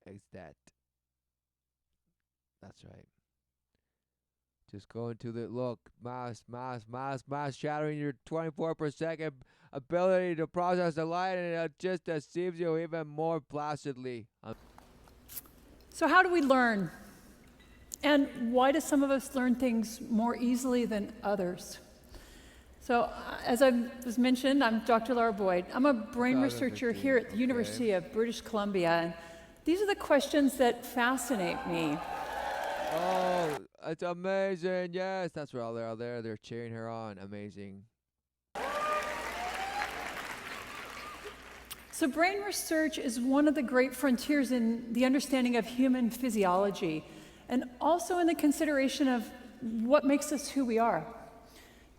is that. That's right. Just go into the look, mass, shattering your 24 per second ability to process the light, and it just deceives you even more placidly. So, how do we learn? And why do some of us learn things more easily than others? So, as I was mentioned, I'm Dr. Laura Boyd. I'm a brain researcher here at the University of British Columbia. And these are the questions that fascinate me. Oh, it's amazing. Yes, that's where all they're out there. They're cheering her on. Amazing. So, brain research is one of the great frontiers in the understanding of human physiology and also in the consideration of what makes us who we are.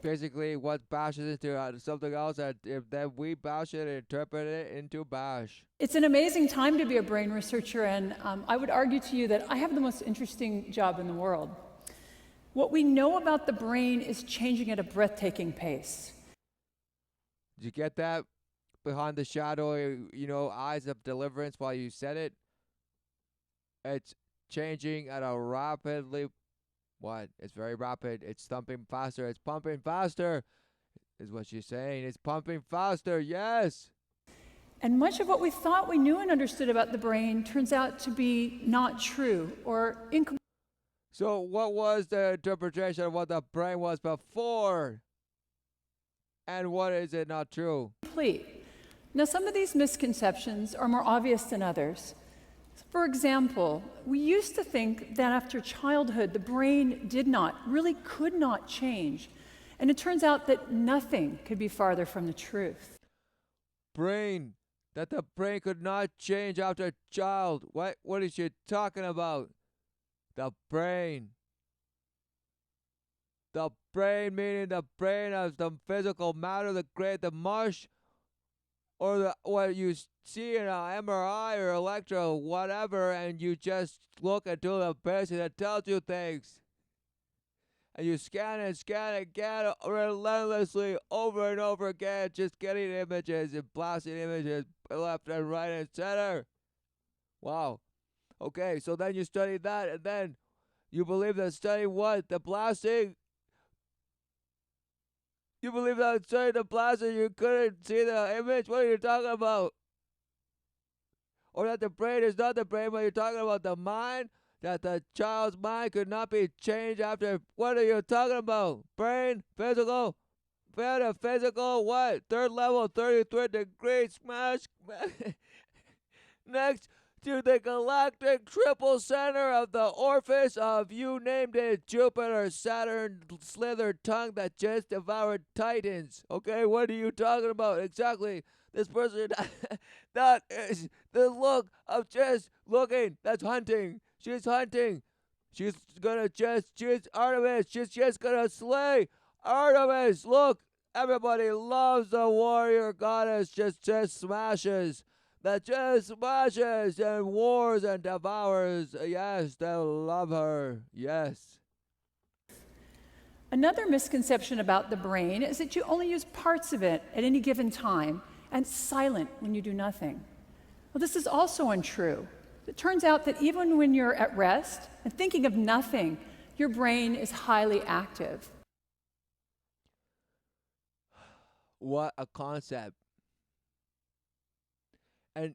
Basically, what bashes into something else, that if then we bash it and interpret it into bash. It's an amazing time to be a brain researcher, and I would argue to you that I have the most interesting job in the world. What we know about the brain is changing at a breathtaking pace. Did you get that? Behind the shadowy, eyes of deliverance while you said it? It's changing at a rapidly. What? It's very rapid. It's thumping faster. It's pumping faster, is what she's saying. It's pumping faster, yes. And much of what we thought we knew and understood about the brain turns out to be not true or incomplete. So what was the interpretation of what the brain was before? And what is it not true? Now, some of these misconceptions are more obvious than others. For example, we used to think that after childhood, the brain really could not change. And it turns out that nothing could be farther from the truth. That the brain could not change after a child. What is she talking about? The brain. The brain meaning the brain as the physical matter, the mush, or what you see in an MRI or electro, whatever, and you just look into the person that tells you things. And you scan again, relentlessly, over and over again, just getting images and blasting images left and right and center. Wow. Okay, so then you study that, and then you believe that study what? The blasting? You believe that studying the blasting you couldn't see the image? What are you talking about? Or that the brain is not the brain, but you're talking about the mind? That the child's mind could not be changed after. What are you talking about? Brain, physical, physical, what? Third level, 33 degree smash. Next to the galactic triple center of the orifice of, you named it, Jupiter, Saturn, slithered tongue that just devoured titans. Okay, what are you talking about? Exactly. This person, that is the look of just looking. That's hunting. She's hunting. She's Artemis. She's just gonna slay Artemis. Look, everybody loves the warrior goddess. Just smashes. That just smashes and wars and devours. Yes, they love her. Yes. Another misconception about the brain is that you only use parts of it at any given time and it's silent when you do nothing. Well, this is also untrue. It turns out that even when you're at rest and thinking of nothing, your brain is highly active. What a concept. And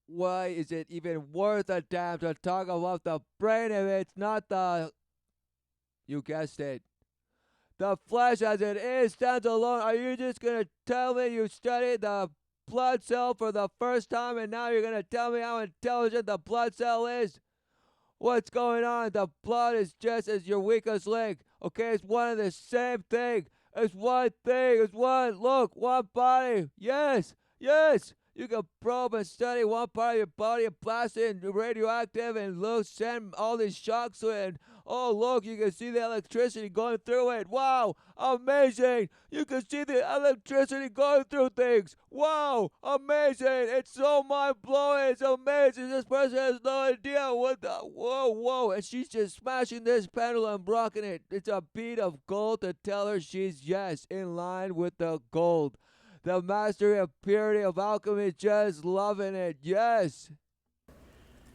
why is it even worth a damn to talk about the brain if it's not you guessed it, the flesh as it is stands alone? Are you just going to tell me you studied the blood cell for the first time and now you're going to tell me how intelligent the blood cell is? What's going on? The blood is just as your weakest link. Okay, it's one and the same thing. It's one thing. It's one body. Yes. You can probe and study one part of your body and blast it and radioactive and send all these shocks to it. And oh, look, you can see the electricity going through it. Wow, amazing. You can see the electricity going through things. Wow, amazing. It's so mind-blowing. It's amazing. This person has no idea what the... Whoa. And she's just smashing this pendulum, rocking it. It's a bead of gold to tell her she's, yes, in line with the gold. The mastery of purity of alchemy, just loving it, yes.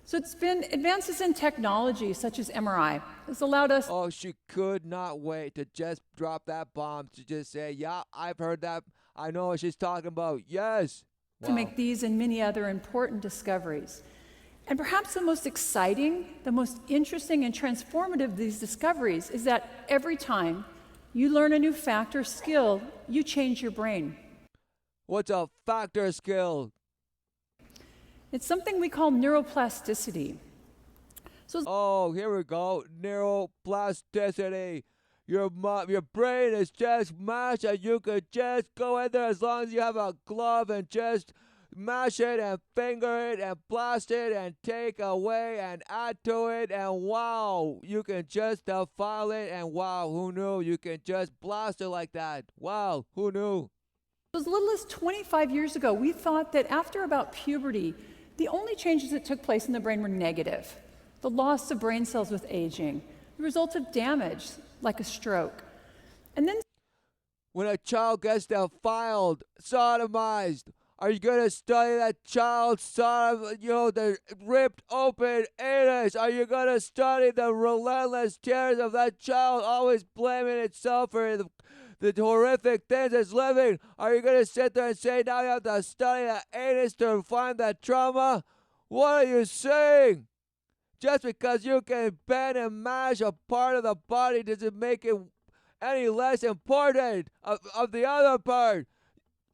So it's been advances in technology such as MRI has allowed us Oh, she could not wait to just drop that bomb to just say, yeah, I've heard that. I know what she's talking about. Yes. to Wow. make these and many other important discoveries. And perhaps the most exciting, the most interesting and transformative of these discoveries is that every time you learn a new fact or skill, you change your brain. What's a factor skill? It's something we call neuroplasticity. Oh, here we go. Neuroplasticity. Your brain is just mashed, and you could just go in there as long as you have a glove and just mash it and finger it and blast it and take away and add to it, and wow, you can just defile it, and wow, who knew you can just blast it like that? Wow, who knew? As little as 25 years ago, we thought that after about puberty, the only changes that took place in the brain were negative. The loss of brain cells with aging, the result of damage, like a stroke. And then When a child gets defiled, sodomized, are you going to study that child the ripped open anus? Are you going to study the relentless tears of that child always blaming itself for the horrific things it's living? Are you going to sit there and say, now you have to study the anus to find that trauma? What are you saying? Just because you can bend and mash a part of the body doesn't make it any less important of the other part.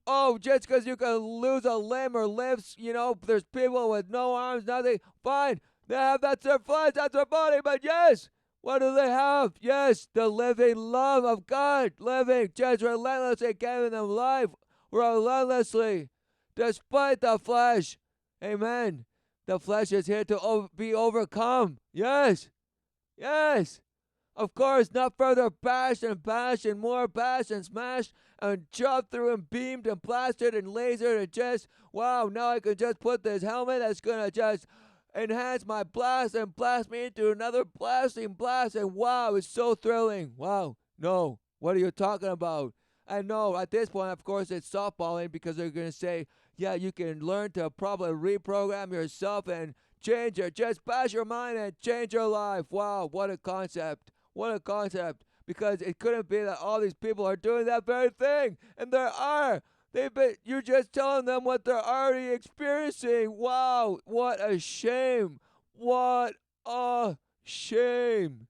Oh, just because you can lose a limb or limbs, there's people with no arms, nothing. Fine, that's their flesh, that's their body. But yes, what do they have? Yes, the living love of God, living just relentlessly, giving them life relentlessly, despite the flesh. Amen. The flesh is here to be overcome. Yes. Yes. Of course, not further bashed and bashed and more bashed and smashed and chopped through and beamed and plastered and lasered and just, wow, now I can just put this helmet that's going to just enhance my blast and blast me into another blasting blast. And wow, it's so thrilling. Wow. No. What are you talking about? And no, at this point, of course, it's softballing because they're going to say, yeah, you can learn to probably reprogram yourself and just bash your mind and change your life. Wow, what a concept. What a concept. Because it couldn't be that all these people are doing that very thing. And there are. You're just telling them what they're already experiencing. Wow, what a shame. What a shame.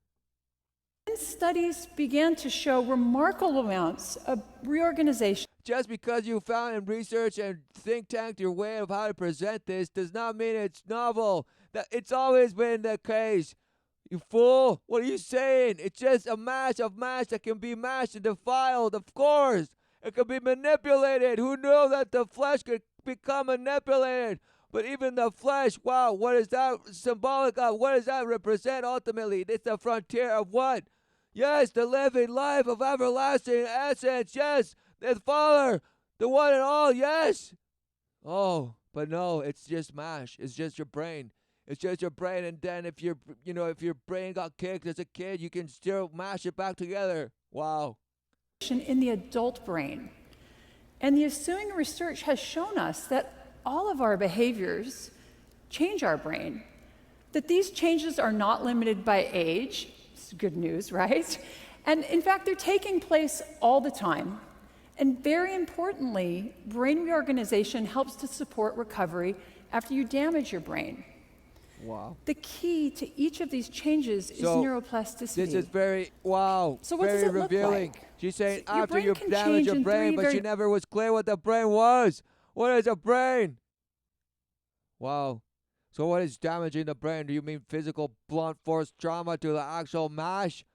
studies began to show remarkable amounts of reorganization. Just because you found and researched and think tanked your way of how to present this does not mean it's novel. It's always been the case. You fool! What are you saying? It's just a mash of mash that can be mashed and defiled, of course. It can be manipulated. Who knew that the flesh could become manipulated? But even the flesh, wow, what is that symbolic of? What does that represent ultimately? It's the frontier of what? Yes, the living life of everlasting essence. Yes, the Father, the one and all. Yes. Oh, but no, it's just mash. It's just your brain. It's just your brain, and then if your brain got kicked as a kid, you can still mash it back together. Wow. In the adult brain. And the ensuing research has shown us that all of our behaviors change our brain. That these changes are not limited by age. It's good news, right? And in fact, they're taking place all the time. And very importantly, brain reorganization helps to support recovery after you damage your brain. Wow. The key to each of these changes is neuroplasticity. This is very, wow, so what very does it revealing. Look like? She's saying So your after brain you can damage change your in brain, three but she never was clear what the brain was. What is a brain? Wow. So what is damaging the brain? Do you mean physical blunt force trauma to the actual mash?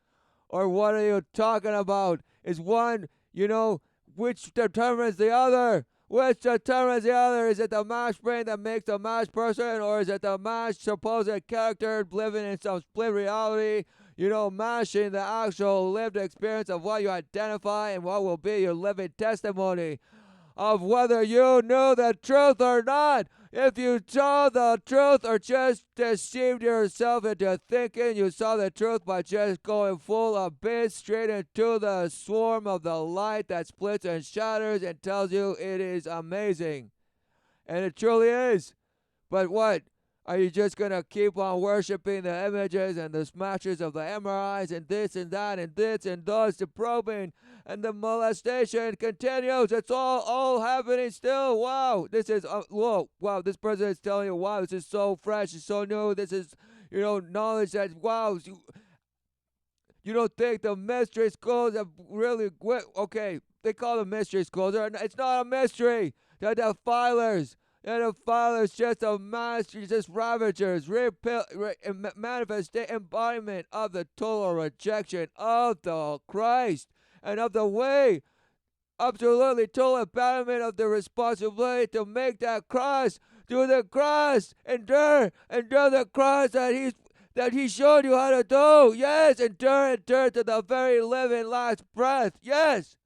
Or what are you talking about? Is one, which determines the other? Which determines the other? Is it the mash brain that makes the mash person? Or is it the mash supposed character living in some split reality? Mashing the actual lived experience of what you identify and what will be your living testimony of whether you knew the truth or not. If you saw the truth or just deceived yourself into thinking you saw the truth by just going full abyss straight into the swarm of the light that splits and shatters and tells you it is amazing. And it truly is. But what? Are you just gonna keep on worshiping the images and the smashes of the MRIs and this and that and this and those, the probing and the molestation continues? It's all happening still. Wow, this is whoa, wow. This person is telling you, wow, this is so fresh, it's so new. This is knowledge that wow. You don't think the mystery schools have really okay? They call them mystery schools. It's not a mystery. They're defilers. And the Father is just a master, just ravagers, manifest embodiment of the total rejection of the Christ and of the way. Absolutely total abandonment of the responsibility to make that cross, do the cross, endure the cross that he showed you how to do. Yes, endure to the very living last breath. Yes.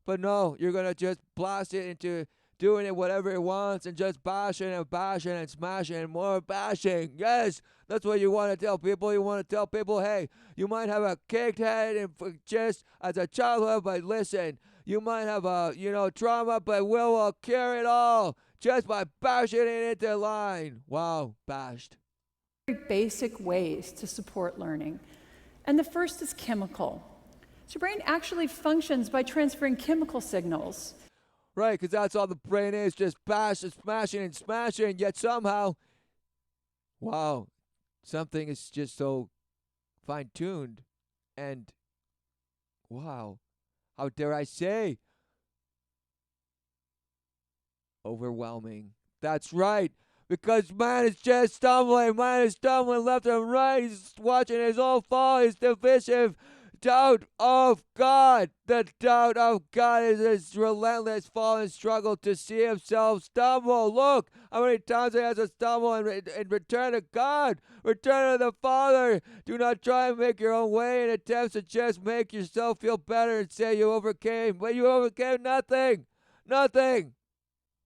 But no, you're going to just blast it into doing it whatever it wants and just bashing and smashing and more bashing. Yes, that's what you want to tell people. You want to tell people, hey, you might have a kicked head and just as a childhood, but listen, you might have a, trauma, but we will cure it all just by bashing it into line. Wow, bashed. Very basic ways to support learning. And the first is chemical. So your brain actually functions by transferring chemical signals. Right, because that's all the brain is, just smashing and smashing, yet somehow, wow, something is just so fine-tuned and, wow, how dare I say, overwhelming. That's right, because man is just stumbling, left and right, he's watching his own fall, his divisive doubt of God. The doubt of God is his relentless fallen struggle to see himself stumble. Look how many times he has to stumble and return to God. Return to the Father. Do not try and make your own way in attempts to just make yourself feel better and say you overcame. But you overcame nothing. Nothing.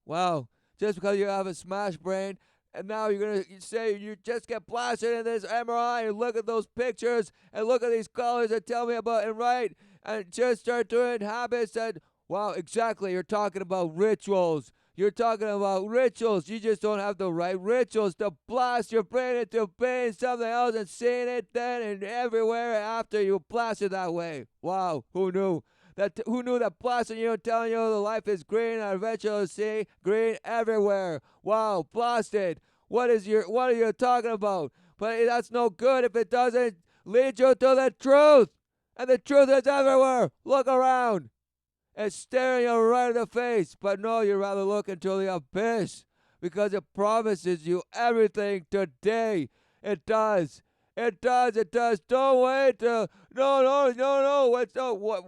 Wow. Just because you have a smashed brain, and now you're going to say you just get blasted in this MRI and look at those pictures and look at these colors and tell me about and write and just start doing habits that, wow, exactly. You're talking about rituals. You're talking about rituals. You just don't have the right rituals to blast your brain into being something else and seeing it then and everywhere after you blast it that way. Wow, who knew? Who knew that blasting you and telling you the life is green and eventually see green everywhere? Wow, blasted. What are you talking about? But that's no good if it doesn't lead you to the truth. And the truth is everywhere. Look around. It's staring you right in the face. But no, you'd rather look into the abyss because it promises you everything today. It does. It does. Don't wait. No.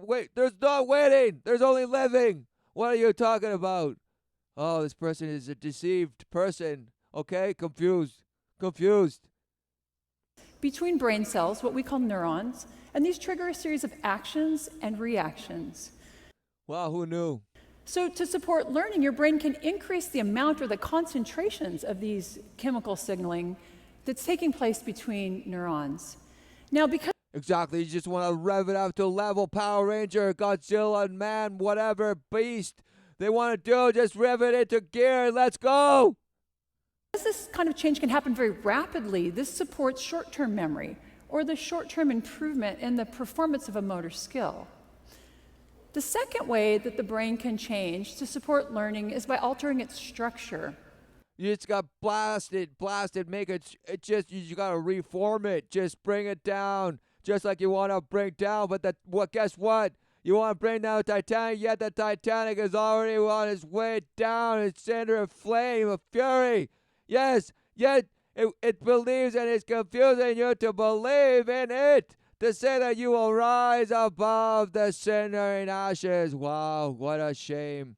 Wait. There's not waiting. There's only living. What are you talking about? Oh, this person is a deceived person. Okay? Confused. Between brain cells, what we call neurons, and these trigger a series of actions and reactions. Wow, who knew? So to support learning, your brain can increase the amount or the concentrations of these chemical signaling that's taking place between neurons. Now, because exactly, you just want to rev it up to level Power Ranger, Godzilla, man, whatever, beast they want to do, just rev it into gear and let's go. As this kind of change can happen very rapidly, this supports short-term memory or the short-term improvement in the performance of a motor skill. The second way that the brain can change to support learning is by altering its structure. You just got blasted, make it just, you got to reform it, just bring it down, just like you want to bring down, but guess what? You want to bring down the Titanic, yet the Titanic is already on its way down, its center of flame, of fury. Yes, yet it believes and it's confusing you to believe in it, to say that you will rise above the cindering ashes. Wow, what a shame.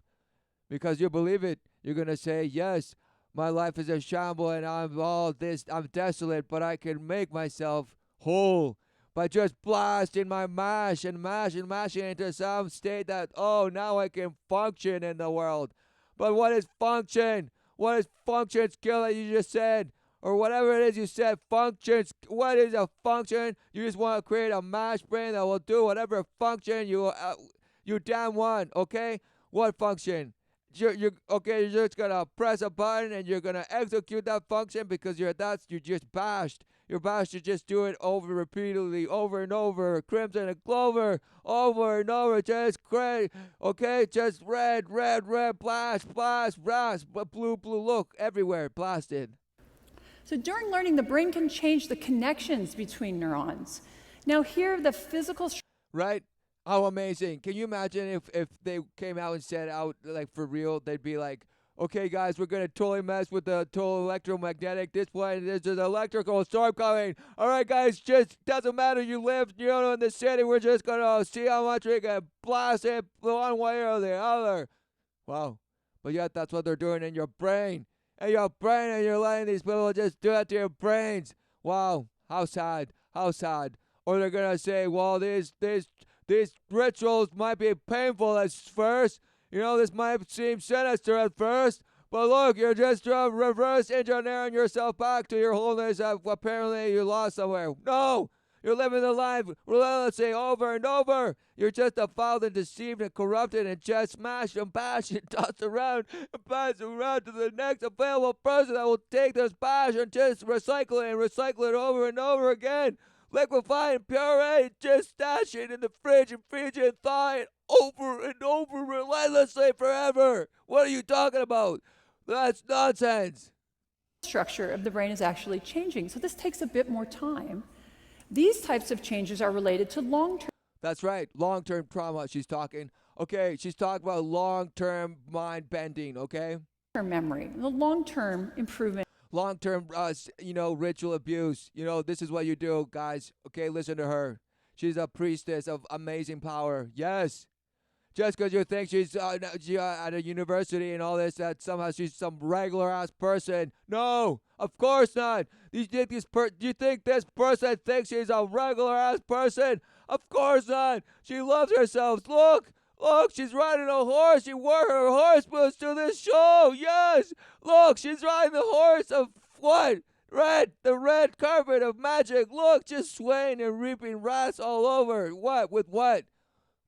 Because you believe it, you're going to say, yes, my life is a shamble and I'm desolate, but I can make myself whole by just blasting my mashing into some state that, oh, now I can function in the world. But what is function? What is function skill that you just said? Or whatever it is you said, functions. What is a function? You just want to create a mash brain that will do whatever function you damn want, okay? What function? you're okay. You're just gonna press a button and you're gonna execute that function because you're just bashed. You're bashed to just do it over repeatedly, over and over. Crimson and clover, over and over. Just great. Okay, just red, red, red, blast, blast, blast, blue, blue. Look everywhere, blasted. So during learning, the brain can change the connections between neurons. Now here, the physical Right? How amazing. Can you imagine if they came out and said out like for real, they'd be like, okay guys, we're gonna totally mess with the total electromagnetic display. There's an electrical storm coming. Alright guys, just doesn't matter you live, in the city, we're just gonna see how much we can blast it one way or the other. Wow. But yet that's what they're doing in your brain. And you're letting these people just do that to your brains. Wow. How sad. How sad. Or they're gonna say, well, these rituals might be painful at first. This might seem sinister at first. But look, you're just reverse engineering yourself back to your wholeness that apparently you lost somewhere. No! You're living the life relentlessly over and over. You're just defiled and deceived and corrupted and just smashed and bashed and tossed around and passed around to the next available person that will take this bash and just recycle it over and over again. Liquefy and puree it, just stash it in the fridge and freeze it and thaw it over and over relentlessly forever. What are you talking about? That's nonsense. structure of the brain is actually changing. So this takes a bit more time. These types of changes are related to long-term. That's right, long-term trauma she's talking. Okay, she's talking about long-term mind bending, okay? Memory, the long-term improvement. Long-term, ritual abuse. This is what you do, guys. Okay, listen to her. She's a priestess of amazing power. Yes. Just because you think she's at a university and all this, that somehow she's some regular-ass person. No, of course not. Do you think this person thinks she's a regular-ass person? Of course not. She loves herself. Look, she's riding a horse. She wore her horse boots to this show. Yes. Look, she's riding the horse of what? The red carpet of magic. Look, just swaying and reaping rats all over. What? With what?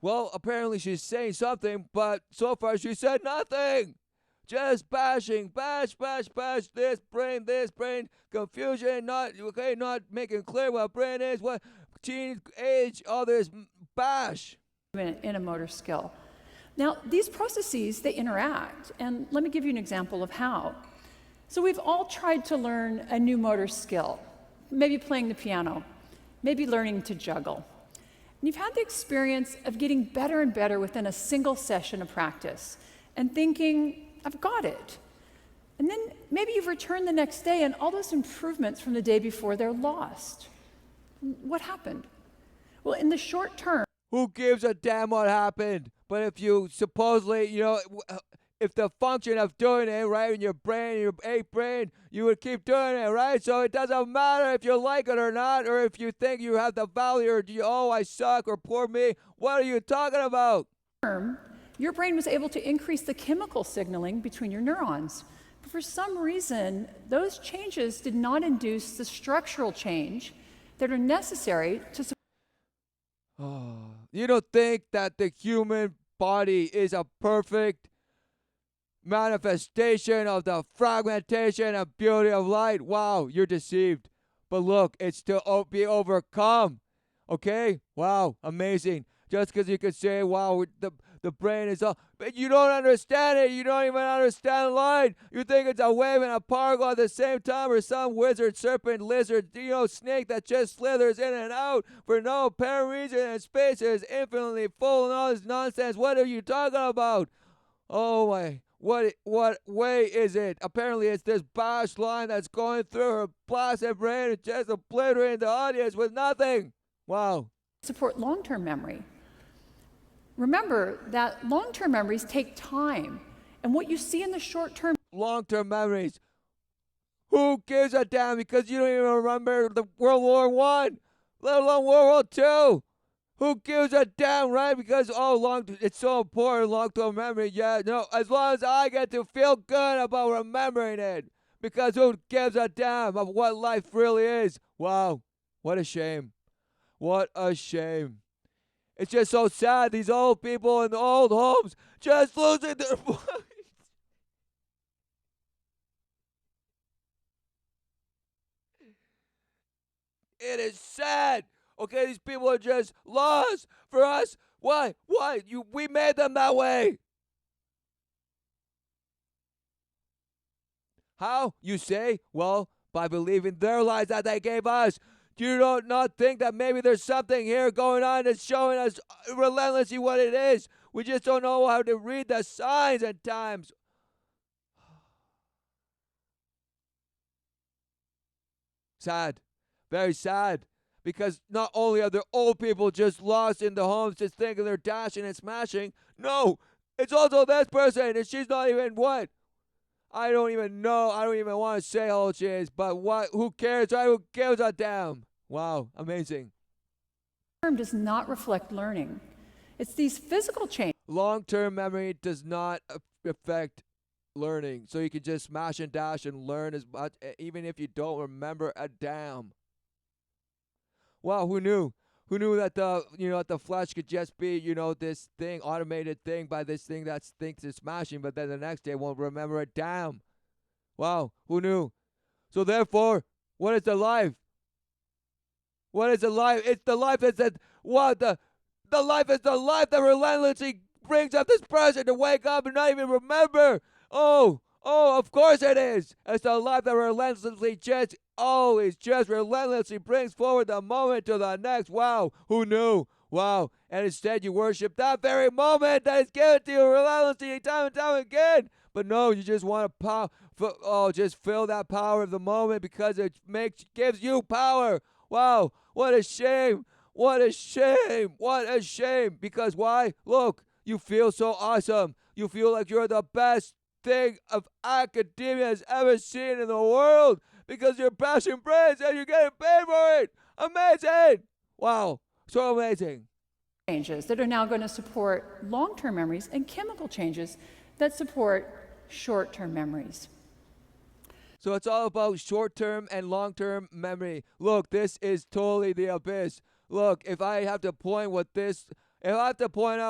Well, apparently she's saying something, but so far she said nothing. Just bashing, bash, this brain, confusion, not making clear what brain is, what teen age, all this bash. In a motor skill. Now, these processes, they interact, and let me give you an example of how. So we've all tried to learn a new motor skill, maybe playing the piano, maybe learning to juggle. And you've had the experience of getting better and better within a single session of practice and thinking, I've got it. And then maybe you've returned the next day and all those improvements from the day before, they're lost. What happened? Well, in the short term, who gives a damn what happened? But if you supposedly, if the function of doing it, right, in your brain, your ape brain, you would keep doing it, right? So it doesn't matter if you like it or not, or if you think you have the value, or I suck, or poor me. What are you talking about? Your brain was able to increase the chemical signaling between your neurons. But for some reason, those changes did not induce the structural change that are necessary to support. You don't think that the human body is a perfect manifestation of the fragmentation and beauty of light? Wow, you're deceived. But look, it's to be overcome. Okay? Wow, amazing. Just because you could say, wow, the brain is all, but you don't understand it. You don't even understand light. You think it's a wave and a particle at the same time, or some wizard, serpent, lizard, snake that just slithers in and out for no apparent reason, and space is infinitely full and all this nonsense. What are you talking about? Oh my, what way is it? Apparently it's this bash line that's going through her placid brain and just obliterating the audience with nothing. Wow. Support long-term memory. Remember that long-term memories take time, and what you see in the short-term. Long-term memories. Who gives a damn? Because you don't even remember the World War I, let alone World War II. Who gives a damn, right? Because it's so important, long-term memory. Yeah, no, as long as I get to feel good about remembering it. Because who gives a damn of what life really is? Wow, what a shame. What a shame. It's just so sad, these old people in the old homes just losing their It is sad. Okay, these people are just lost for us. Why? Why? We made them that way. How? You say? Well, by believing their lies that they gave us. Do you not think that maybe there's something here going on that's showing us relentlessly what it is? We just don't know how to read the signs at times. Sad. Very sad. Because not only are the old people just lost in the homes, just thinking they're dashing and smashing. No, it's also this person, and she's not even what? I don't even know. I don't even want to say how old she is, but what? Who cares? Right? Who gives a damn? Wow, amazing. Term does not reflect learning. It's these physical changes. Long-term memory does not affect learning, so you can just smash and dash and learn as much, even if you don't remember a damn. Wow, who knew? Who knew that the flesh could just be this thing, automated thing by this thing that thinks it's smashing, but then the next day won't remember a damn. Wow, who knew? So therefore, what is the life? What is the life? It's the life that said what the life is the life that relentlessly brings up this person to wake up and not even remember. Oh, of course it is. It's the life that relentlessly just always just relentlessly brings forward the moment to the next. Wow, who knew? Wow. And instead you worship that very moment that is given to you relentlessly time and time again. But no, you just want to just feel that power of the moment because it gives you power. Wow, what a shame. What a shame. What a shame. Because why? Look, you feel so awesome. You feel like you're the best thing of academia has ever seen in the world because you're passion brains and you're getting paid for it. Amazing. Wow. So amazing. Changes that are now going to support long-term memories and chemical changes that support short-term memories. So it's all about short-term and long-term memory. Look, this is totally the abyss. Look, if I have to point out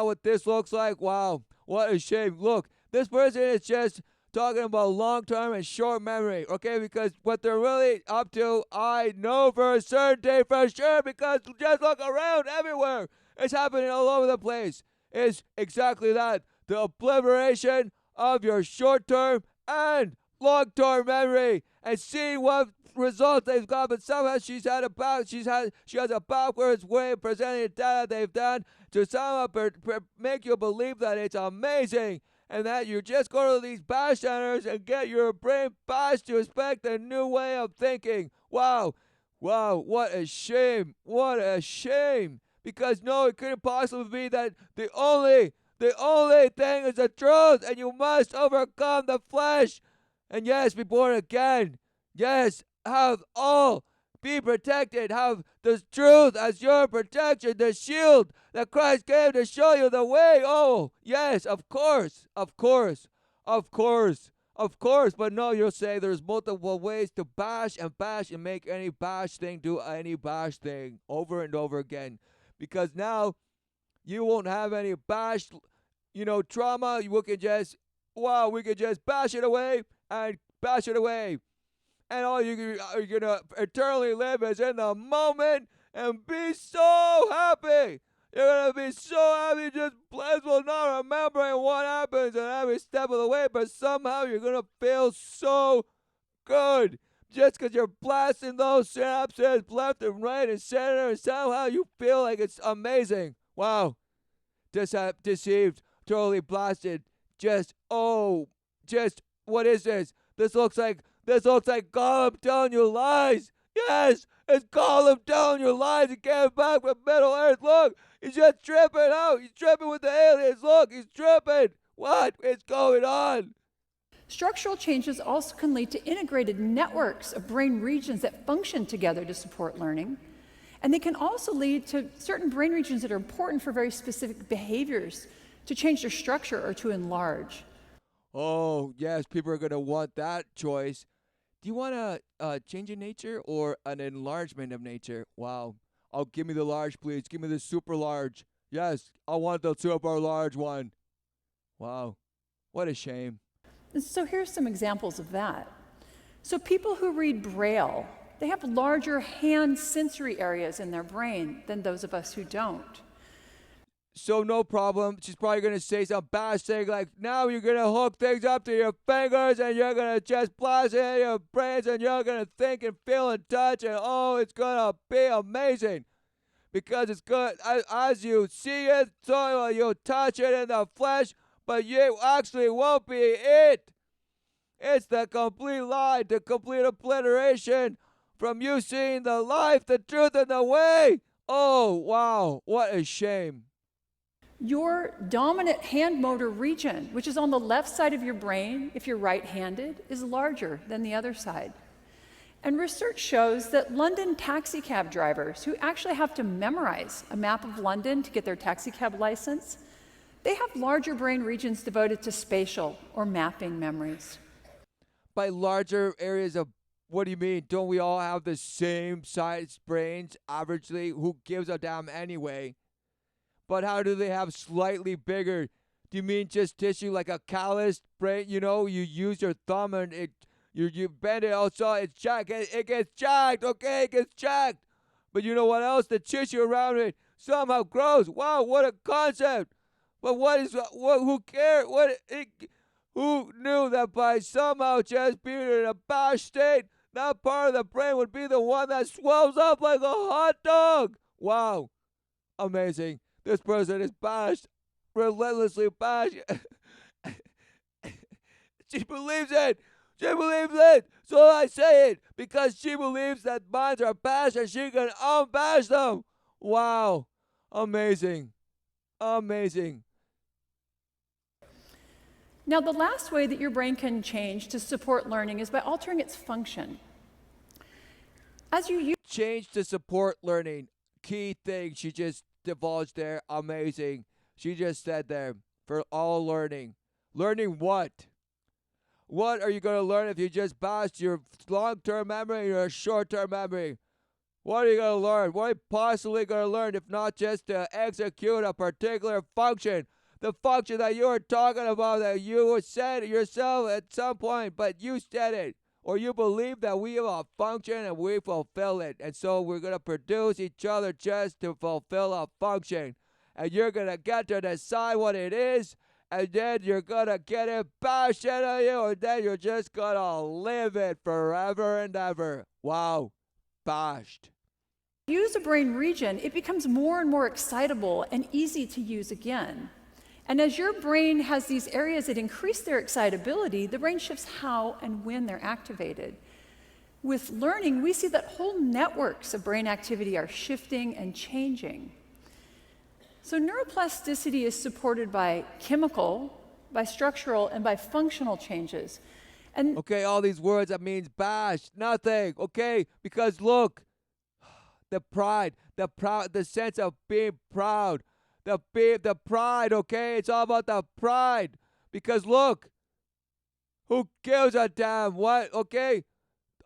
what this looks like, wow, what a shame. Look, this person is just talking about long-term and short memory, okay? Because what they're really up to, I know for a certainty, for sure, because just look around everywhere. It's happening all over the place. It's exactly that. The obliteration of your short-term and long-term memory and see what results they've got. But somehow she has a backwards way of presenting the data they've done to somehow make you believe that it's amazing and that you just go to these bash centers and get your brain bashed to expect a new way of thinking. Wow, what a shame, what a shame. Because no, it couldn't possibly be that the only thing is the truth, and you must overcome the flesh. And yes, be born again. Yes, have all. Be protected. Have the truth as your protection, the shield that Christ gave to show you the way. Oh, yes, of course. But no, you'll say there's multiple ways to bash and make any bash thing do any bash thing over and over again. Because now you won't have any bash, trauma. We can just bash it away and bash it away. And all you're going to eternally live is in the moment and be so happy. You're going to be so happy, just blissful, not remembering what happens in every step of the way, but somehow you're going to feel so good. Just because you're blasting those synapses left and right and center, and somehow you feel like it's amazing. Wow. Deceived, totally blasted. What is this? This looks like Gollum telling you lies. Yes, it's Gollum telling you lies. He came back from Middle Earth. Look, he's just tripping out. He's tripping with the aliens. Look, he's tripping. What is going on? Structural changes also can lead to integrated networks of brain regions that function together to support learning. And they can also lead to certain brain regions that are important for very specific behaviors to change their structure or to enlarge. Oh, yes, people are going to want that choice. Do you want a change in nature or an enlargement of nature? Wow. Oh, give me the large, please. Give me the super large. Yes, I want the super large one. Wow. What a shame. So here's some examples of that. So people who read Braille, they have larger hand sensory areas in their brain than those of us who don't. So no problem. She's probably gonna say some bad thing like, now you're gonna hook things up to your fingers and you're gonna just blast it in your brains and you're gonna think and feel and touch and oh, it's gonna be amazing. Because it's good as you see it, so you touch it in the flesh, but you actually won't be it. It's the complete lie, the complete obliteration from you seeing the life, the truth, and the way. Oh, wow, what a shame. Your dominant hand motor region, which is on the left side of your brain if you're right-handed, is larger than the other side. And research shows that London taxicab drivers who actually have to memorize a map of London to get their taxicab license, they have larger brain regions devoted to spatial or mapping memories. By larger areas of, what do you mean? Don't we all have the same size brains averagely? Who gives a damn anyway? But how do they have slightly bigger? Do you mean just tissue like a calloused brain? You know, you use your thumb and you bend it also, it's jacked. It gets jacked, okay? It gets jacked. But you know what else? The tissue around it somehow grows. Wow, what a concept. But who cares? Who knew that by somehow just being in a bashed state, that part of the brain would be the one that swells up like a hot dog? Wow. Amazing. This person is bashed, relentlessly bashed. She believes it. She believes it. So I say it because she believes that minds are bashed and she can unbash them. Wow. Amazing. Amazing. Now, the last way that your brain can change to support learning is by altering its function. As you use Change to support learning. Key thing she just divulged there. Amazing. She just said there, for all learning. Learning what? What are you going to learn if you just bashed your long-term memory and your short-term memory? What are you going to learn? What are you possibly going to learn if not just to execute a particular function? The function that you were talking about that you said yourself at some point, but you said it. Or you believe that we have a function and we fulfill it. And so we're going to produce each other just to fulfill a function. And you're going to get to decide what it is. And then you're going to get it bashed into you. And then you're just going to live it forever and ever. Wow. Bashed. use a brain region, it becomes more and more excitable and easy to use again. And as your brain has these areas that increase their excitability, the brain shifts how and when they're activated. With learning, we see that whole networks of brain activity are shifting and changing. So neuroplasticity is supported by chemical, by structural, and by functional changes. And okay, all these words that means bash, nothing, okay? Because look, the pride, the sense of being proud, the pride, okay? It's all about the pride. Because look, who gives a damn what, okay?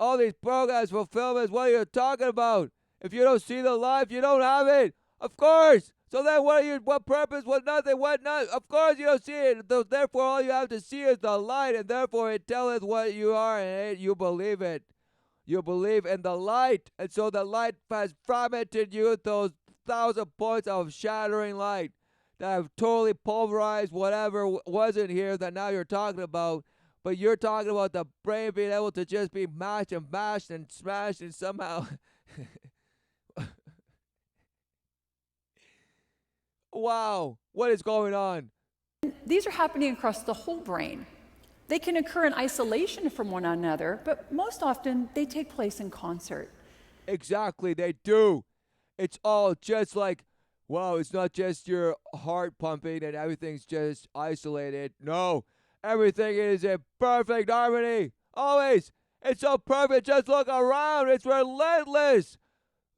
All these programs, fulfillments, what are you talking about? If you don't see the life, you don't have it. Of course. So then what purpose, what nothing, what not? Of course you don't see it. Therefore, all you have to see is the light, and therefore it tells what you are, and you believe it. You believe in the light, and so the light has fragmented you, those 1,000 points of shattering light that have totally pulverized whatever wasn't here that now you're talking about. But you're talking about the brain being able to just be mashed and bashed and smashed and somehow... Wow, what is going on? these are happening across the whole brain. They can occur in isolation from one another, but most often they take place in concert. Exactly, they do. It's all just like, wow, it's not just your heart pumping and everything's just isolated. No, everything is in perfect harmony. Always. It's so perfect. Just look around. It's relentless.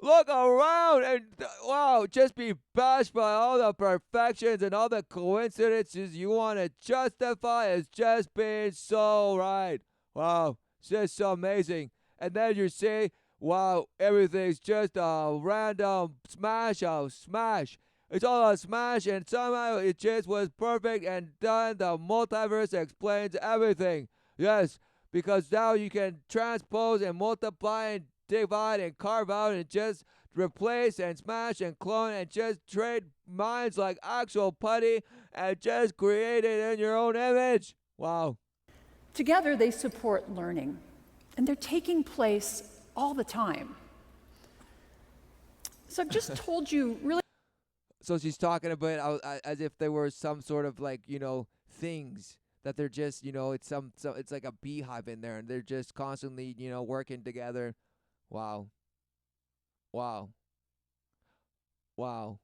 Look around and, wow, just be bashed by all the perfections and all the coincidences you want to justify as just being so right. Wow, it's just so amazing. And then you say, wow, everything's just a random smash of smash. It's all a smash and somehow it just was perfect and done. The multiverse explains everything. Yes, because now you can transpose and multiply and divide and carve out and just replace and smash and clone and just trade minds like actual putty and just create it in your own image. Wow. Together, they support learning, and they're taking place all the time. So I've just told you really. So she's talking about as if they were some sort of like, things that they're just, it's like a beehive in there and they're just constantly, working together. Wow. Wow. Wow.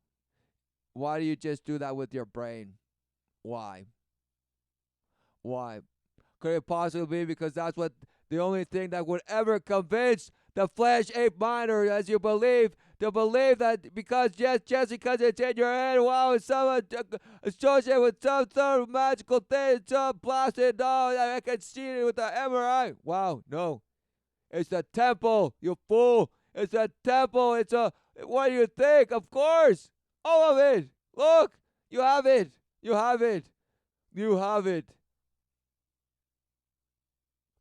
Why do you just do that with your brain? Why? Why? Could it possibly be because that's what the only thing that would ever convince the flesh ape mind, or as you believe, to believe that just because it's in your head, wow, it's some associated with some sort of magical thing, some blasted, I can see it with the MRI. Wow, no. It's the temple, you fool. It's a temple. What do you think? Of course. All of it. Look, you have it. You have it. You have it.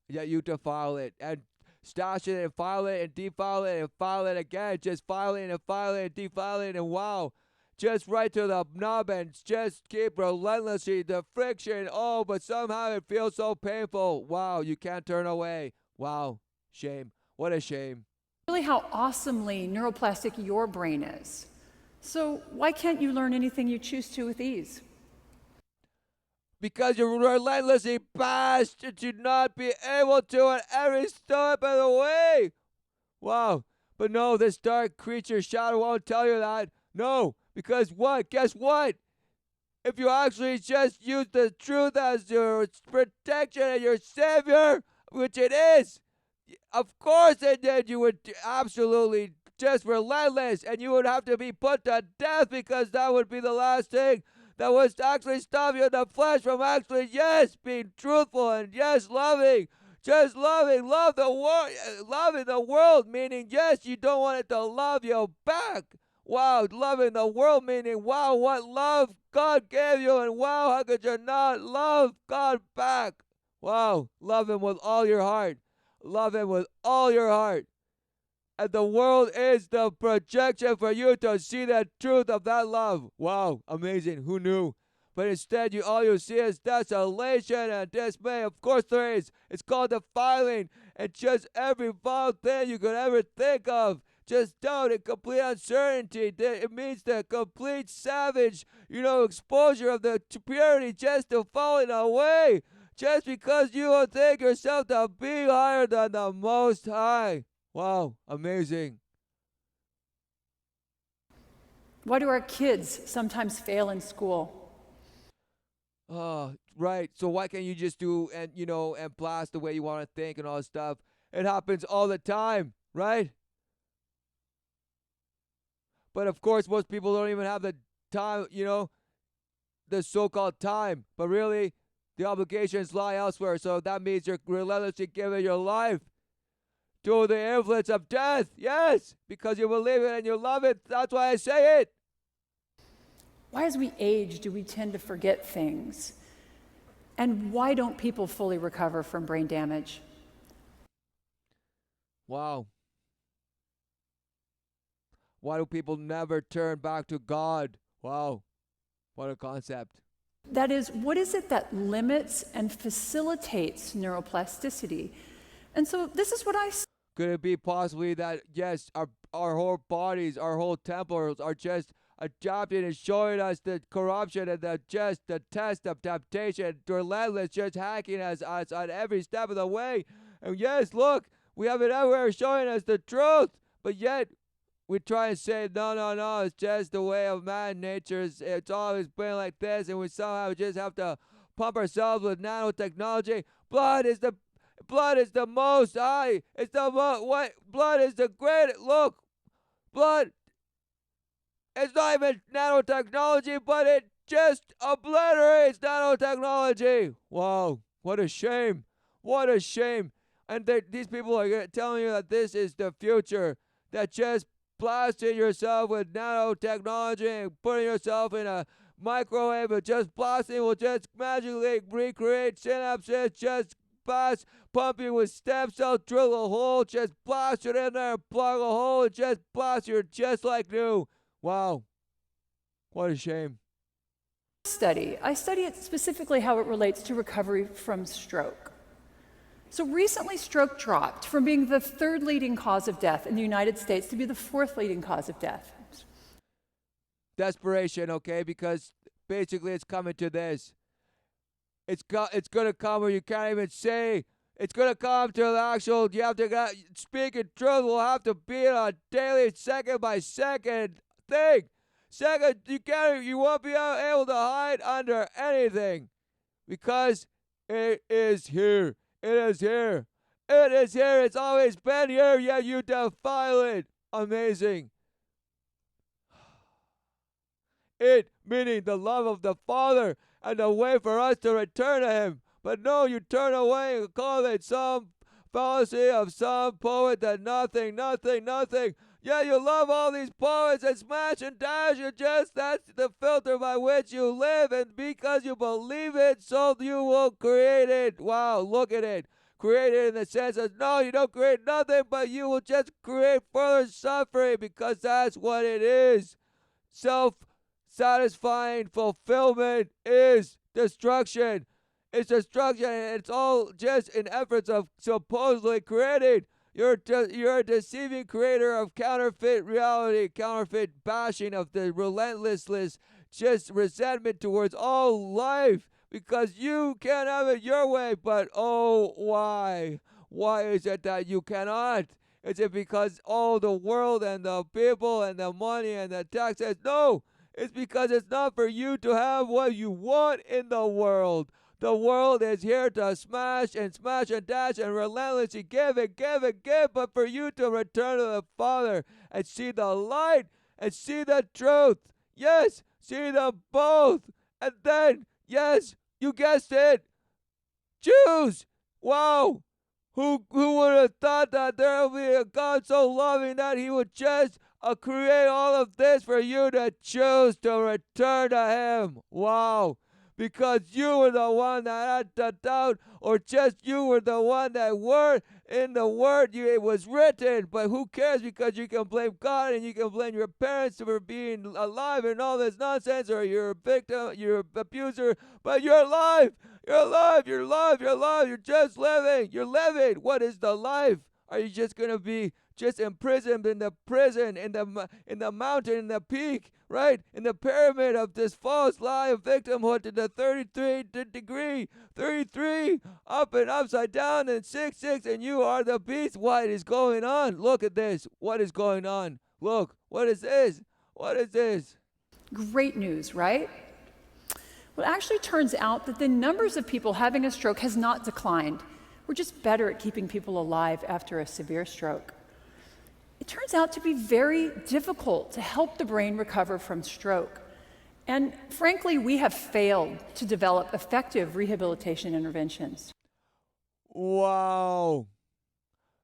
Yet you defile it and stash it and file it and defile it and file it again. Just filing and filing and defiling and wow. Just right to the knob and just keep relentlessly the friction. Oh, but somehow it feels so painful. Wow, you can't turn away. Wow, shame. What a shame. Really how awesomely neuroplastic your brain is. So why can't you learn anything you choose to with ease? Because you're relentlessly bashed to not be able to at every step of the way. Wow. But no, this dark creature shadow won't tell you that. No, because what? Guess what? If you actually just use the truth as your protection and your savior, which it is, of course it did, you would absolutely just relentless and you would have to be put to death because that would be the last thing that was to actually stop you in the flesh from actually, yes, being truthful and yes, loving. Just loving, loving the world, meaning, yes, you don't want it to love you back. Wow, loving the world, meaning, wow, what love God gave you, and wow, how could you not love God back? Wow, love Him with all your heart. Love Him with all your heart. And the world is the projection for you to see the truth of that love. Wow, amazing. Who knew? But instead, all you see is desolation and dismay. Of course there is. It's called defiling. And just every vile thing you could ever think of. Just doubt and complete uncertainty. It means the complete savage, exposure of the purity just to falling away. Just because you will think yourself to be higher than the Most High. Wow, amazing. Why do our kids sometimes fail in school? Oh, right. So why can't you just do and blast the way you want to think and all that stuff? It happens all the time, right? But of course, most people don't even have the time, the so-called time. But really, the obligations lie elsewhere. So that means you're relentlessly giving your life to the influence of death. Yes, because you believe it and you love it. That's why I say it. Why, as we age, do we tend to forget things? And why don't people fully recover from brain damage? Wow. Why do people never turn back to God? Wow. What a concept. That is, what is it that limits and facilitates neuroplasticity? And so this is what I see. Could it be possibly that, yes, our whole bodies, our whole temples are just adapting and showing us the corruption and the test of temptation, relentless, just hacking us on every step of the way. And yes, look, we have it everywhere showing us the truth, but yet we try and say, no, it's just the way of man, nature. It's always been like this, and we somehow just have to pump ourselves with nanotechnology. Blood is the most high. It's the blood is the great. Look, blood. It's not even nanotechnology, but it just obliterates nanotechnology. Wow, what a shame. What a shame. And these people are telling you that this is the future, that just blasting yourself with nanotechnology and putting yourself in a microwave and just blasting will just magically recreate synapses, just fast, pump you with stem cells, drill a hole, just blast it in there, plug a hole, and just blast you just like new. Wow. What a shame. I study it specifically how it relates to recovery from stroke. So recently, stroke dropped from being the third leading cause of death in the United States to be the fourth leading cause of death. Desperation, okay? Because basically it's coming to this. It's going to come where you can't even say. It's going to come to the actual, you have to speak in truth. Will have to be a daily, second by second thing. Second, you won't be able to hide under anything because it is here. It is here. It is here. It's always been here, yet you defile it. Amazing. It, meaning the love of the Father and the way for us to return to Him. But no, you turn away and call it some fallacy of some poet that nothing. Yeah, you love all these poets and smash and dash and just that's the filter by which you live, and because you believe it, so you will create it. Wow, look at it. Create it in the sense of no, you don't create nothing, but you will just create further suffering because that's what it is. Self-satisfying fulfillment is destruction. It's destruction, and it's all just in efforts of supposedly creating. You're a deceiving creator of counterfeit reality, counterfeit bashing of the relentlessness, just resentment towards all life because you can't have it your way. But oh, why? Why is it that you cannot? Is it because the world and the people and the money and the taxes? No, it's because it's not for you to have what you want in the world. The world is here to smash and dash and relentlessly give, but for you to return to the Father and see the light and see the truth. Yes, see them both. And then, yes, you guessed it, choose. Wow. Who would have thought that there would be a God so loving that He would just create all of this for you to choose to return to Him? Wow. Because you were the one that had the doubt, or just you were the one that were in the Word. It was written, but who cares? Because you can blame God and you can blame your parents for being alive and all this nonsense, or you're a victim, you're an abuser, but you're alive. You're alive. You're alive. You're alive. You're just living. You're living. What is the life? Are you just gonna be just imprisoned in the prison, in the mountain, in the peak, right? In the pyramid of this false lie of victimhood to the 33 up and upside down and 6 and you are the beast. What is going on? Look at this. What is going on? Look, what is this? What is this? Great news, right? Well, it actually turns out that the numbers of people having a stroke has not declined. We're just better at keeping people alive after a severe stroke. It turns out to be very difficult to help the brain recover from stroke. And frankly, we have failed to develop effective rehabilitation interventions. Wow.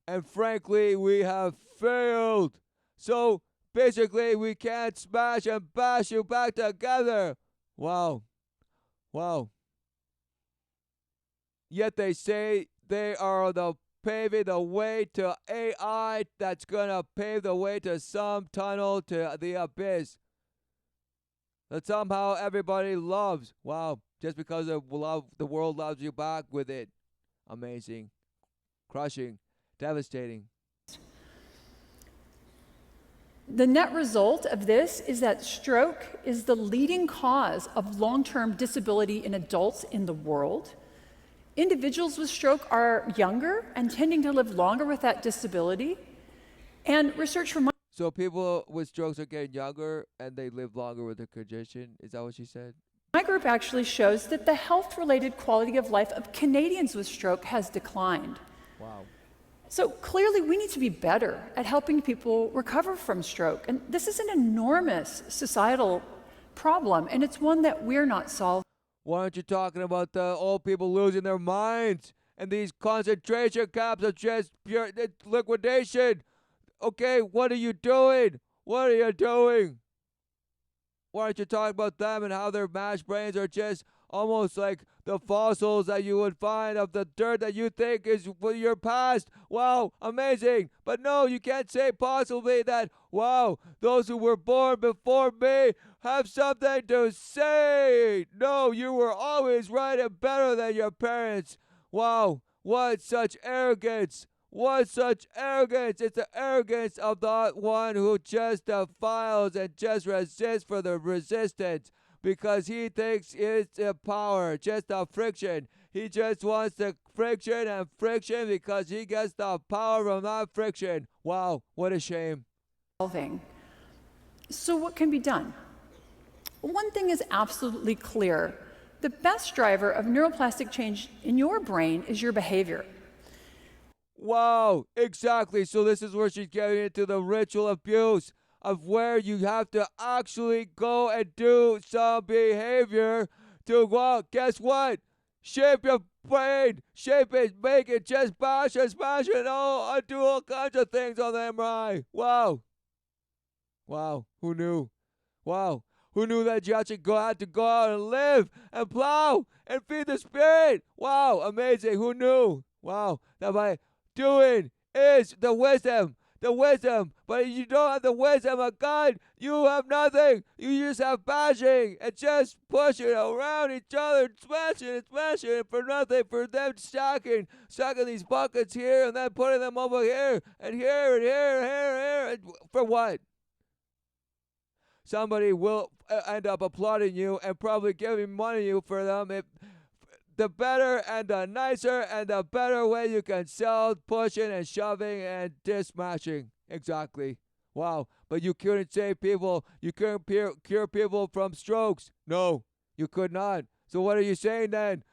And frankly, we have failed. So basically, we can't smash and bash you back together. Wow. Wow. Yet they say they are paving the way to AI that's gonna pave the way to some tunnel to the abyss that somehow everybody loves. Wow, just because of love, the world loves you back with it. Amazing, crushing, devastating. The net result of this is that stroke is the leading cause of long-term disability in adults in the world. Individuals with stroke are younger and tending to live longer with that disability. And research from So people with strokes are getting younger and they live longer with their condition. Is that what she said? my group actually shows that the health-related quality of life of Canadians with stroke has declined. Wow. So clearly we need to be better at helping people recover from stroke. And this is an enormous societal problem, and it's one that we're not solving. Why aren't you talking about the old people losing their minds and these concentration camps of just pure liquidation? Okay, what are you doing? What are you doing? Why aren't you talking about them and how their mashed brains are just almost like the fossils that you would find of the dirt that you think is your past. Wow, amazing. But no, you can't say possibly that, wow, those who were born before me have something to say. No, you were always right and better than your parents. Wow, what such arrogance. What such arrogance! It's the arrogance of the one who just defiles and just resists for the resistance because he thinks it's a power, just a friction. He just wants the friction and friction because he gets the power from that friction. Wow, what a shame. Solving. So what can be done? One thing is absolutely clear. The best driver of neuroplastic change in your brain is your behavior. Wow, exactly. So this is where she's getting into the ritual abuse of where you have to actually go and do some behavior to, well, guess what? Shape your brain, shape it, make it, just bash and smash it, oh, do all kinds of things on the MRI. Wow. Wow, who knew? Wow. Who knew that you actually had to go out and live and plow and feed the spirit? Wow, amazing. Who knew? Wow, that by doing is the wisdom. The wisdom. But if you don't have the wisdom of God, you have nothing. You just have bashing and just pushing around each other, and smashing it for nothing, for them stacking these buckets here and then putting them over here and here and here and here and here. And for what? Somebody will end up applauding you and probably giving money you for them if the better and the nicer and the better way you can sell pushing and shoving and smashing. Exactly. Wow. But you couldn't save people. You couldn't cure people from strokes. No, you could not. So what are you saying then?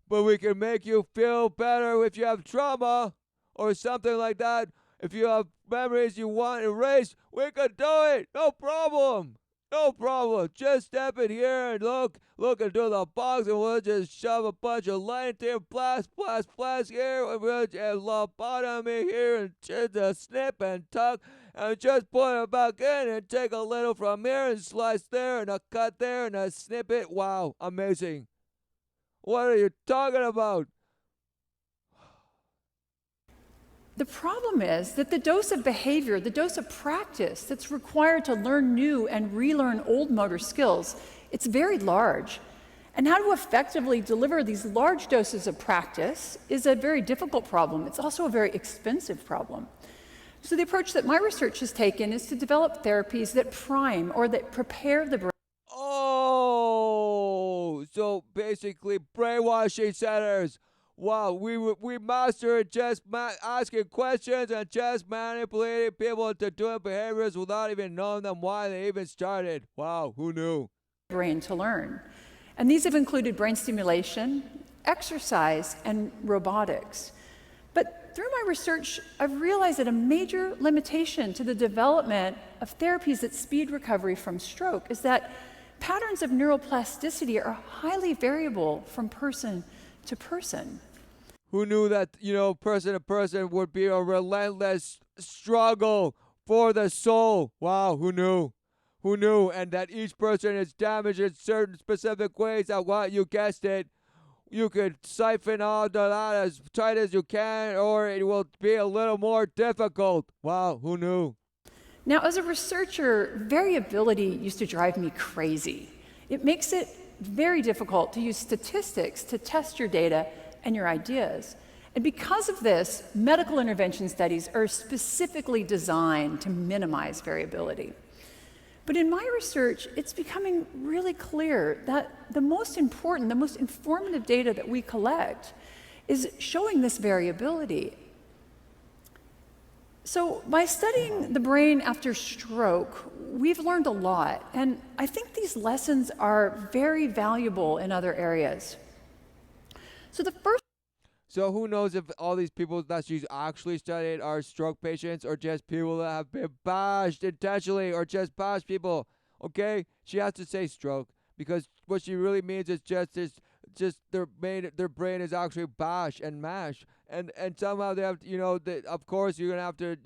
But we can make you feel better if you have trauma or something like that. If you have memories you want erased, we could do it. No problem. No problem. Just step in here and look into the box and we'll just shove a bunch of light here, blast here, and we'll just lobotomy here and just snip and tuck and just put it back in and take a little from here and slice there and a cut there and a snippet. Wow, amazing. What are you talking about? The problem is that the dose of behavior, the dose of practice that's required to learn new and relearn old motor skills, it's very large. And how to effectively deliver these large doses of practice is a very difficult problem. It's also a very expensive problem. So the approach that my research has taken is to develop therapies that prime or that prepare the brain. Oh, so basically brainwashing centers. Wow, we mastered just asking questions and just manipulating people into doing behaviors without even knowing them why they even started. Wow, who knew? Brain to learn. And these have included brain stimulation, exercise, and robotics. But through my research, I've realized that a major limitation to the development of therapies that speed recovery from stroke is that patterns of neuroplasticity are highly variable from person to person. Who knew that, person to person would be a relentless struggle for the soul? Wow, who knew? Who knew? And that each person is damaged in certain specific ways that, what, you guessed it, you could siphon out that as tight as you can, or it will be a little more difficult. Wow, who knew? Now, as a researcher, variability used to drive me crazy. It makes it very difficult to use statistics to test your data and your ideas. And because of this, medical intervention studies are specifically designed to minimize variability. But in my research, it's becoming really clear that the most important, the most informative data that we collect is showing this variability. So by studying the brain after stroke, we've learned a lot, and I think these lessons are very valuable in other areas. So who knows if all these people that she's actually studied are stroke patients or just people that have been bashed intentionally or just bashed people, okay? She has to say stroke because what she really means is just their brain is actually bashed and mashed. And somehow they have to, of course you're going to have to,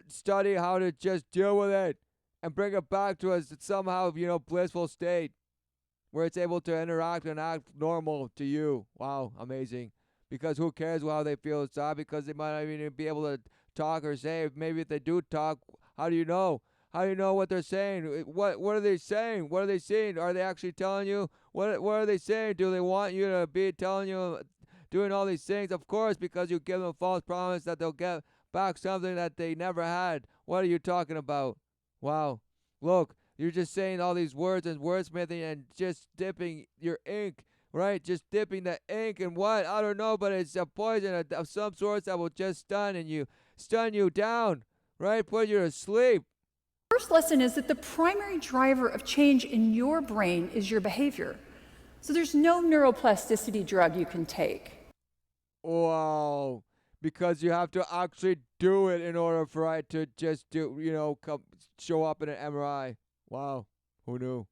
study how to just deal with it and bring it back to us somehow, blissful state. where it's able to interact and act normal to you. Wow, amazing. Because who cares how they feel inside? Because they might not even be able to talk or say. Maybe if they do talk, how do you know? How do you know what they're saying? What are they saying? What are they saying? Are they actually telling you? What are they saying? Do they want you to be telling you, doing all these things? Of course, because you give them a false promise that they'll get back something that they never had. What are you talking about? Wow. Look, you're just saying all these words and wordsmithing and just dipping your ink, right? Just dipping the ink in what? I don't know, but it's a poison of some sorts that will just stun you down, right? Put you to sleep. First lesson is that the primary driver of change in your brain is your behavior. So there's no neuroplasticity drug you can take. Wow. Because you have to actually do it in order for it to just show up in an MRI. Wow. Who knew?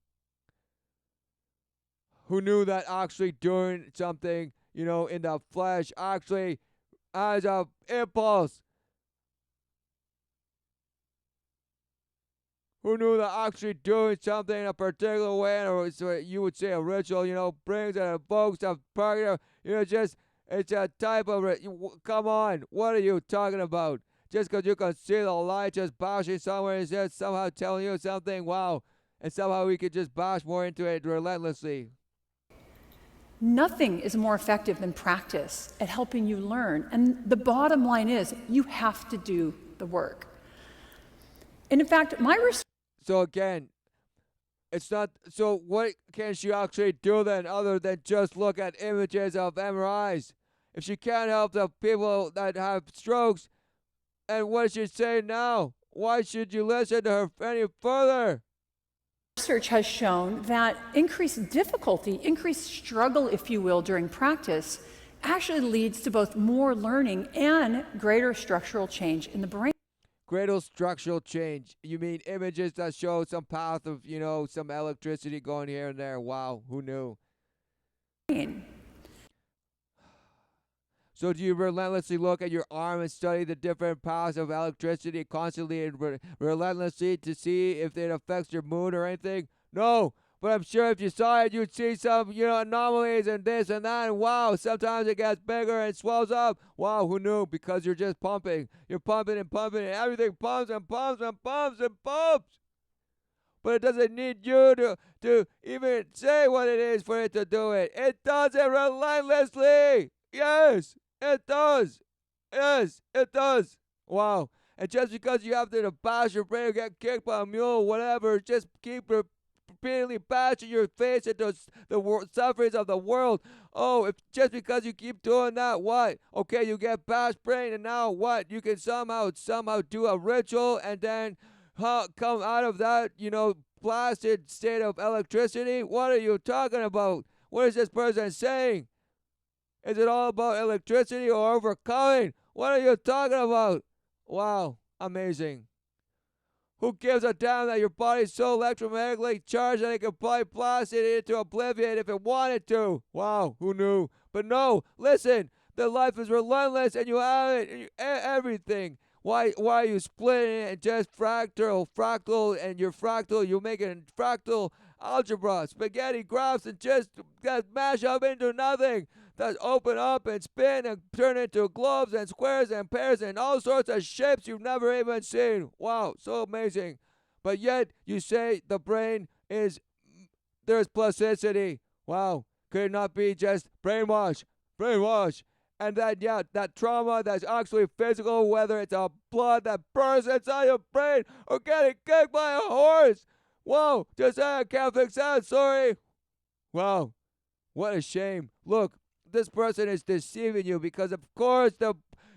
Who knew that actually doing something, in the flesh actually as a impulse? Who knew that actually doing something in a particular way, or so you would say a ritual, brings and evokes a particular, it's a type of, come on, what are you talking about? Just because you can see the light just bashing somewhere is just somehow telling you something, wow, and somehow we could just bash more into it relentlessly. Nothing is more effective than practice at helping you learn. And the bottom line is, you have to do the work. And in fact, my research. So again, it's not. So what can she actually do then, other than just look at images of MRIs? If she can't help the people that have strokes, and what is she saying now? Why should you listen to her any further? Research has shown that increased difficulty, increased struggle, if you will, during practice actually leads to both more learning and greater structural change in the brain. Greater structural change. You mean images that show some path of, some electricity going here and there. Wow, who knew? So do you relentlessly look at your arm and study the different paths of electricity constantly and relentlessly to see if it affects your mood or anything? No, but I'm sure if you saw it, you'd see some, anomalies and this and that. And wow, sometimes it gets bigger and swells up. Wow, who knew? Because you're just pumping. You're pumping and pumping and everything pumps and pumps and pumps and pumps. But it doesn't need you to even say what it is for it to do it. It does it relentlessly. Yes, it does. Yes, it does. Wow. And just because you have to bash your brain or get kicked by a mule, whatever, just keep repeatedly bashing your face into the sufferings of the world. Oh, if just because you keep doing that, what? Okay, you get bashed brain, and now what? You can somehow do a ritual and then come out of that, blasted state of electricity? What are you talking about? What is this person saying? Is it all about electricity or overcoming? What are you talking about? Wow, amazing. Who gives a damn that your body's so electromagnetically charged that it could probably blast it into oblivion if it wanted to? Wow, who knew? But no, listen, the life is relentless and you have it, everything. Why are you splitting it and just fractal, and your fractal, you make it fractal algebra, spaghetti graphs, and just mash up into nothing. That open up and spin and turn into globes and squares and pairs and all sorts of shapes you've never even seen. Wow, so amazing. But yet you say the brain there's plasticity. Wow, could it not be just brainwash? And that trauma that's actually physical, whether it's a blood that bursts inside your brain or getting kicked by a horse. Wow, just say I can't fix that, sorry. Wow, what a shame. Look, this person is deceiving you because, of course,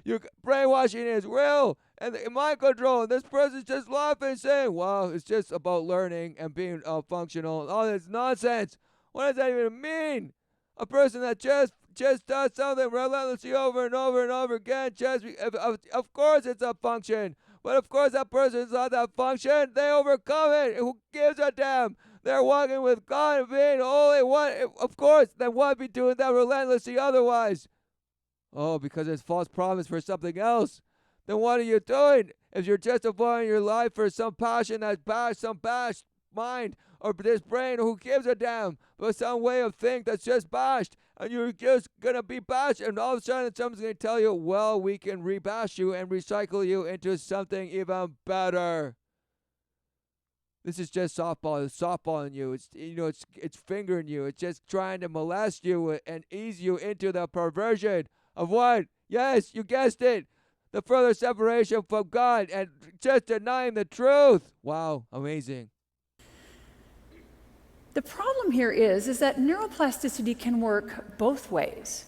your brainwashing is real and the mind control. And this person's just laughing, saying, wow, it's just about learning and being functional. All this nonsense. What does that even mean? A person that just does something relentlessly over and over and over again, of course it's a function. But of course that person's not that function. They overcome it. Who gives a damn? They're walking with God and being holy. What? Of course, then why be doing that relentlessly otherwise? Oh, because it's false promise for something else. Then what are you doing? If you're justifying your life for some passion that's some mind or this brain, who gives a damn, but some way of think that's just bashed. And you're just gonna be bashed, and all of a sudden someone's gonna tell you, well, we can rebash you and recycle you into something even better. This is just softball. It's softballing you. It's fingering you. It's just trying to molest you and ease you into the perversion of what? Yes, you guessed it. The further separation from God and just denying the truth. Wow, amazing. The problem here is that neuroplasticity can work both ways.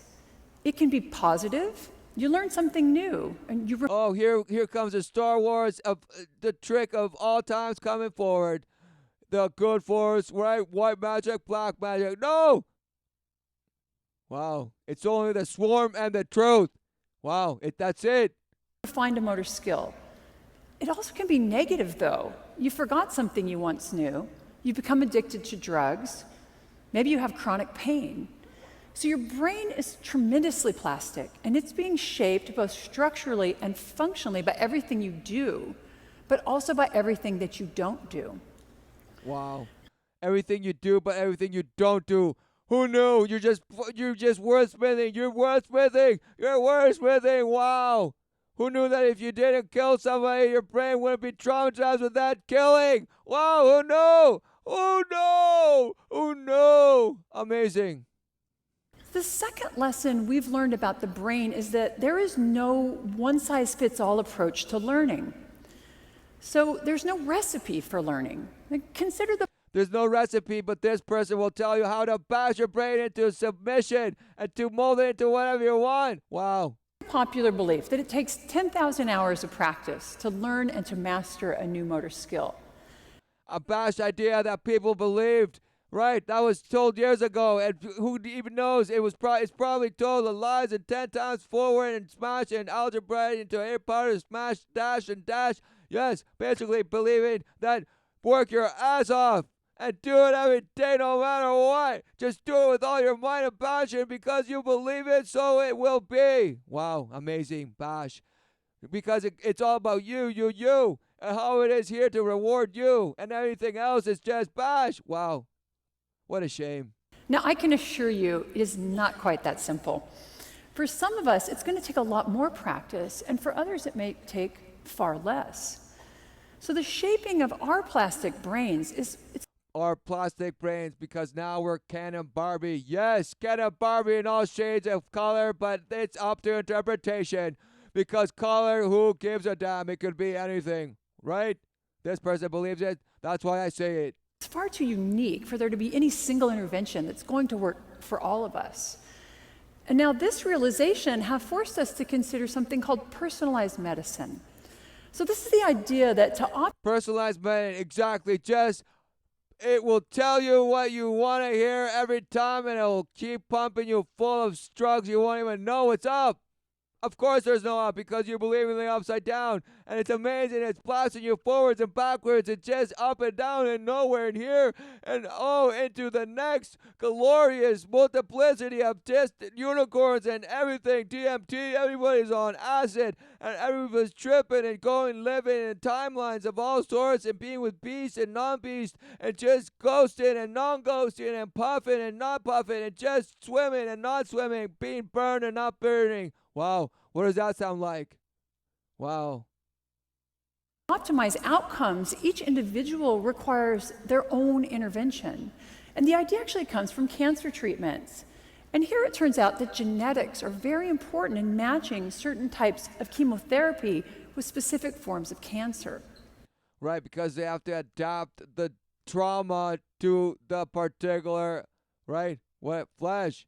It can be positive. You learn something new, and you. Oh, here comes the Star Wars of the trick of all times coming forward. The good force, right? White magic, black magic. No. Wow, it's only the swarm and the truth. Wow, that's it. Find a motor skill. It also can be negative, though. You forgot something you once knew. You become addicted to drugs. Maybe you have chronic pain. So your brain is tremendously plastic, and it's being shaped both structurally and functionally by everything you do, but also by everything that you don't do. Wow. Everything you do, but everything you don't do. Who knew? You're just wordsmithing. You're wordsmithing. You're wordsmithing. Wow. Who knew that if you didn't kill somebody, your brain wouldn't be traumatized with that killing? Wow. Who knew? Who knew? Who knew? Amazing. The second lesson we've learned about the brain is that there is no one-size-fits-all approach to learning. So there's no recipe for learning. There's no recipe, but this person will tell you how to bash your brain into submission and to mold it into whatever you want. Wow. Popular belief that it takes 10,000 hours of practice to learn and to master a new motor skill. A bashed idea that people believed. Right, that was told years ago, and who even knows? It's probably told the lies and 10 times forward and smash and algebra into a part of smash, dash, and dash. Yes, basically believing that work your ass off and do it every day no matter what. Just do it with all your mind and passion because you believe it, so it will be. Wow, amazing, bash. Because it's all about you, and how it is here to reward you, and everything else is just bash. Wow. What a shame. Now, I can assure you, it is not quite that simple. For some of us, it's going to take a lot more practice, and for others, it may take far less. So the shaping of our plastic brains is... Our plastic brains, because now we're Ken and Barbie. Yes, Ken and Barbie in all shades of color, but it's up to interpretation. Because color, who gives a damn? It could be anything, right? This person believes it. That's why I say it. It's far too unique for there to be any single intervention that's going to work for all of us. And now this realization have forced us to consider something called personalized medicine. So this is the idea that personalized medicine, exactly. Just, it will tell you what you want to hear every time, and it will keep pumping you full of drugs. You won't even know what's up. Of course there's no up, because you're believing the upside down. And it's amazing. It's blasting you forwards and backwards. It's just up and down and nowhere and here. And into the next glorious multiplicity of just unicorns and everything. DMT, everybody's on acid. And everybody's tripping and living in timelines of all sorts. And being with beasts and non-beasts. And just ghosting and non-ghosting. And puffing and not puffing. And just swimming and not swimming. Being burned and not burning. Wow, what does that sound like? Wow. Optimize outcomes, each individual requires their own intervention. And the idea actually comes from cancer treatments. And here it turns out that genetics are very important in matching certain types of chemotherapy with specific forms of cancer. Right, because they have to adapt the trauma to the particular, right, flesh.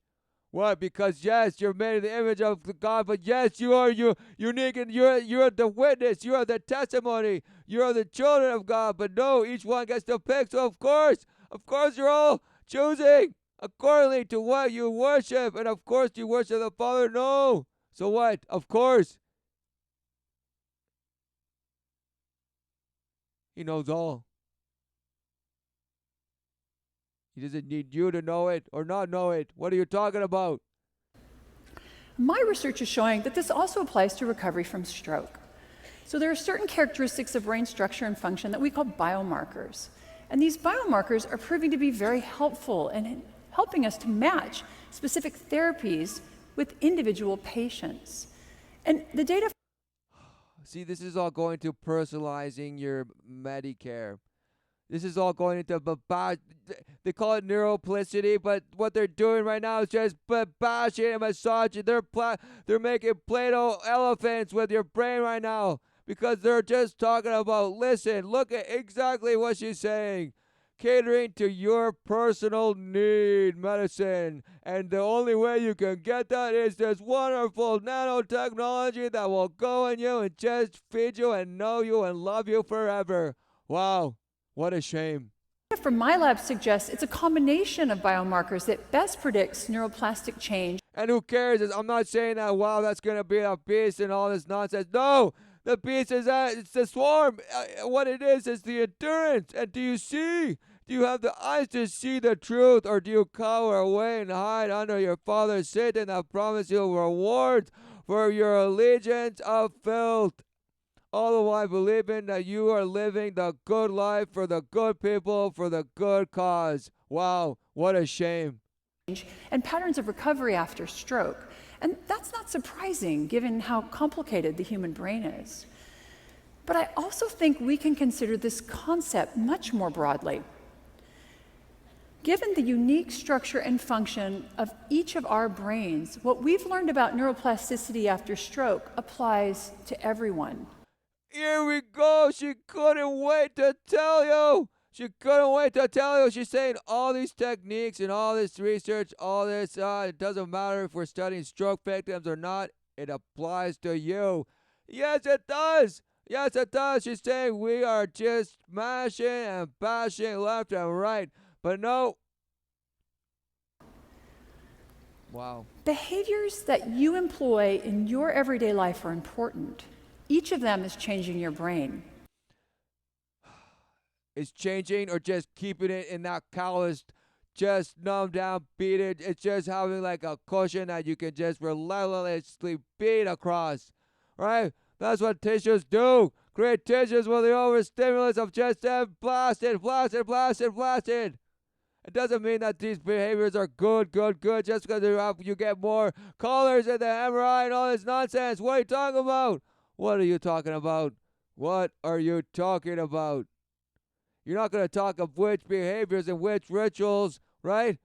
What? Because yes, you're made in the image of God, but yes, you are unique, and you're the witness, you are the testimony, you are the children of God. But no, each one gets to pick. So of course, you're all choosing accordingly to what you worship, and of course you worship the Father. No, so what? Of course, He knows all. He doesn't need you to know it or not know it. What are you talking about? My research is showing that this also applies to recovery from stroke. So there are certain characteristics of brain structure and function that we call biomarkers. And these biomarkers are proving to be very helpful in helping us to match specific therapies with individual patients. And the data. See, this is all going to personalizing your Medicare. This is all going into they call it neuroplasticity, but what they're doing right now is just bashing and massaging. They're making Play-Doh elephants with your brain right now because they're just talking about, listen, look at exactly what she's saying. Catering to your personal need medicine. And the only way you can get that is this wonderful nanotechnology that will go in you and just feed you and know you and love you forever. Wow. What a shame. From my lab suggests it's a combination of biomarkers that best predicts neuroplastic change. And who cares? I'm not saying that, wow, that's going to be a beast and all this nonsense. No, the beast is it's the swarm. What it is the endurance. And do you see? Do you have the eyes to see the truth? Or do you cower away and hide under your father Satan that promised you rewards for your allegiance of filth? All the while believing that you are living the good life for the good people, for the good cause. Wow, what a shame. And patterns of recovery after stroke. And that's not surprising given how complicated the human brain is. But I also think we can consider this concept much more broadly. Given the unique structure and function of each of our brains, what we've learned about neuroplasticity after stroke applies to everyone. Here we go. She couldn't wait to tell you. She's saying all these techniques and all this research, all this, it doesn't matter if we're studying stroke victims or not. It applies to you. Yes, it does. Yes, it does. She's saying we are just smashing and bashing left and right. But no. Wow. Behaviors that you employ in your everyday life are important. Each of them is changing your brain. Is changing or just keeping it in that calloused, just numb down, beat it. It's just having like a cushion that you can just relentlessly beat across. Right? That's what tissues do. Create tissues with the overstimulus of just blasted. It doesn't mean that these behaviors are good, just because you get more colors in the MRI and all this nonsense. What are you talking about? What are you talking about? What are you talking about? You're not going to talk of which behaviors and which rituals, right?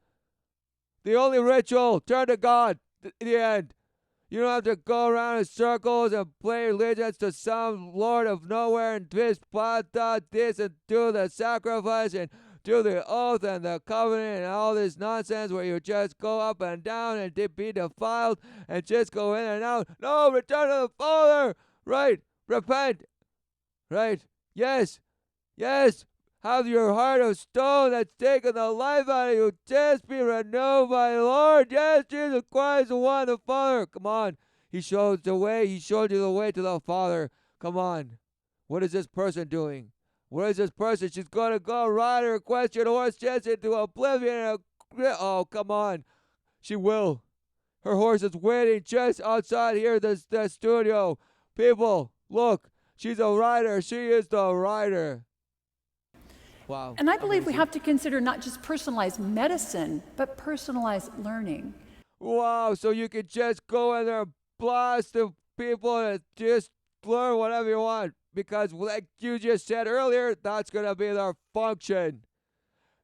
The only ritual, turn to God, the end. You don't have to go around in circles and play allegiance to some Lord of nowhere and this and do the sacrifice and do the oath and the covenant and all this nonsense where you just go up and down and be defiled and just go in and out. No, return to the Father. Right. Repent. Right. Yes. Have your heart of stone that's taken the life out of you. Just be renewed by the Lord. Yes, Jesus Christ, the one, the Father. Come on. He showed the way. He showed you the way to the Father. Come on. What is this person doing? What is this person? She's going to go ride her question horse just into oblivion. Oh, come on. She will. Her horse is waiting just outside here, the studio. People, look. She's a rider. She is the rider. Wow. And I believe we have to consider not just personalized medicine, but personalized learning. Wow, so you can just go in there and blast the people and just learn whatever you want. Because like you just said earlier, that's going to be their function.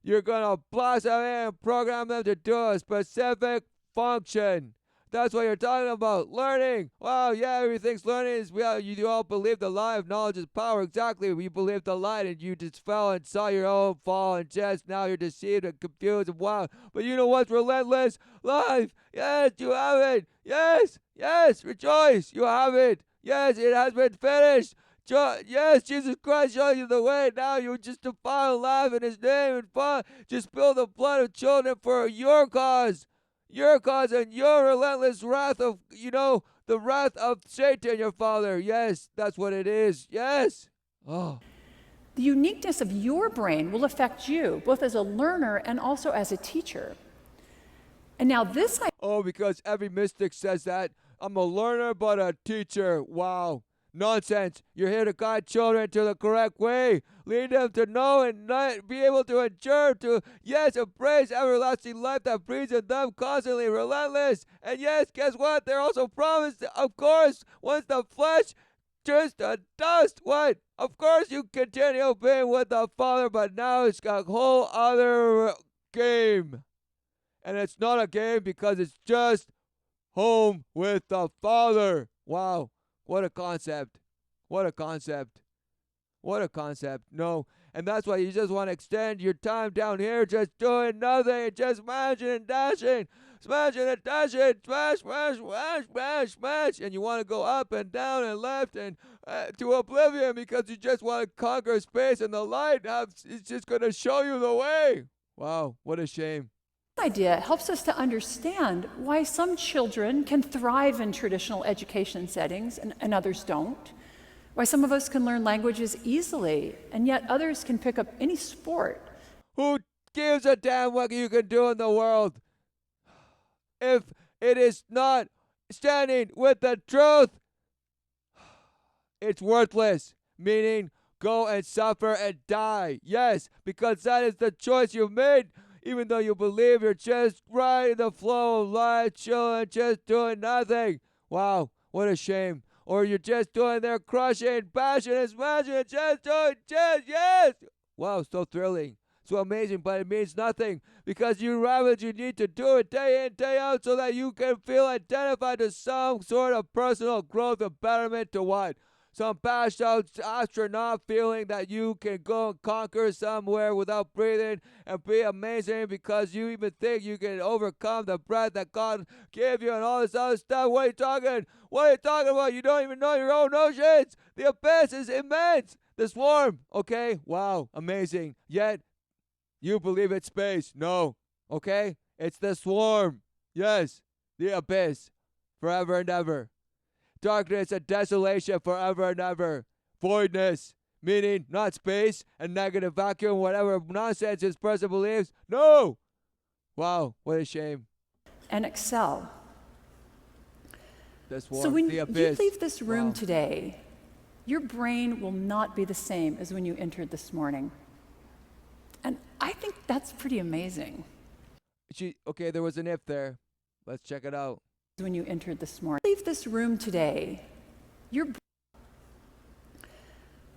You're going to blast them in and program them to do a specific function. That's what you're talking about. Learning. Wow, yeah, everything's learning. You all believe the lie of knowledge is power. Exactly. You believed the lie and you just fell and saw your own fall and just now you're deceived and confused and wow. But you know what's relentless? Life. Yes, you have it. Yes, rejoice. You have it. Yes, it has been finished. Yes, Jesus Christ showed you the way. Now you just defile and laugh in his name and fun. Just spill the blood of children for your cause. Your cause and your relentless wrath of, the wrath of Satan, your father. Yes, that's what it is. Yes. Oh. The uniqueness of your brain will affect you, both as a learner and also as a teacher. And now because every mystic says that. I'm a learner but a teacher. Wow. Nonsense. You're here to guide children to the correct way. Lead them to know and not be able to endure, to, yes, embrace everlasting life that breathes in them constantly, relentless. And yes, guess what? They're also promised, of course, once the flesh turns to dust, what? Of course you continue being with the Father, but now it's a whole other game. And it's not a game because it's just home with the Father. Wow, what a concept. What a concept. What a concept. No. And that's why you just want to extend your time down here just doing nothing, just smashing and dashing, smashing and dashing, smash, smash, smash, smash, smash. And you want to go up and down and left and to oblivion because you just want to conquer space, and the light is just going to show you the way. Wow, what a shame. Idea helps us to understand why some children can thrive in traditional education settings and others don't. Why some of us can learn languages easily, and yet others can pick up any sport. Who gives a damn what you can do in the world if it is not standing with the truth? It's worthless, meaning go and suffer and die. Yes, because that is the choice you've made. Even though you believe you're just right in the flow of life, chilling, just doing nothing. Wow, what a shame. Or you're just doing their crushing, bashing, and smashing, and just doing, just, yes. Wow, so thrilling. So amazing, but it means nothing. Because you need to do it day in, day out, so that you can feel identified to some sort of personal growth and betterment to what? Some passed out astronaut feeling that you can go and conquer somewhere without breathing and be amazing because you even think you can overcome the breath that God gave you and all this other stuff. What are you talking? What are you talking about? You don't even know your own notions. The abyss is immense. The swarm, okay? Wow, amazing. Yet, you believe it's space. No, okay? It's the swarm. Yes, the abyss. Forever and ever. Darkness and desolation forever and ever. Voidness, meaning not space and negative vacuum, whatever nonsense this person believes. No! Wow, what a shame. And excel. This one, So when the you abyss. leave this room today, your brain will not be the same as when you entered this morning. And I think that's pretty amazing. Okay, there was an if there. Let's check it out. When you entered this morning. Leave this room today.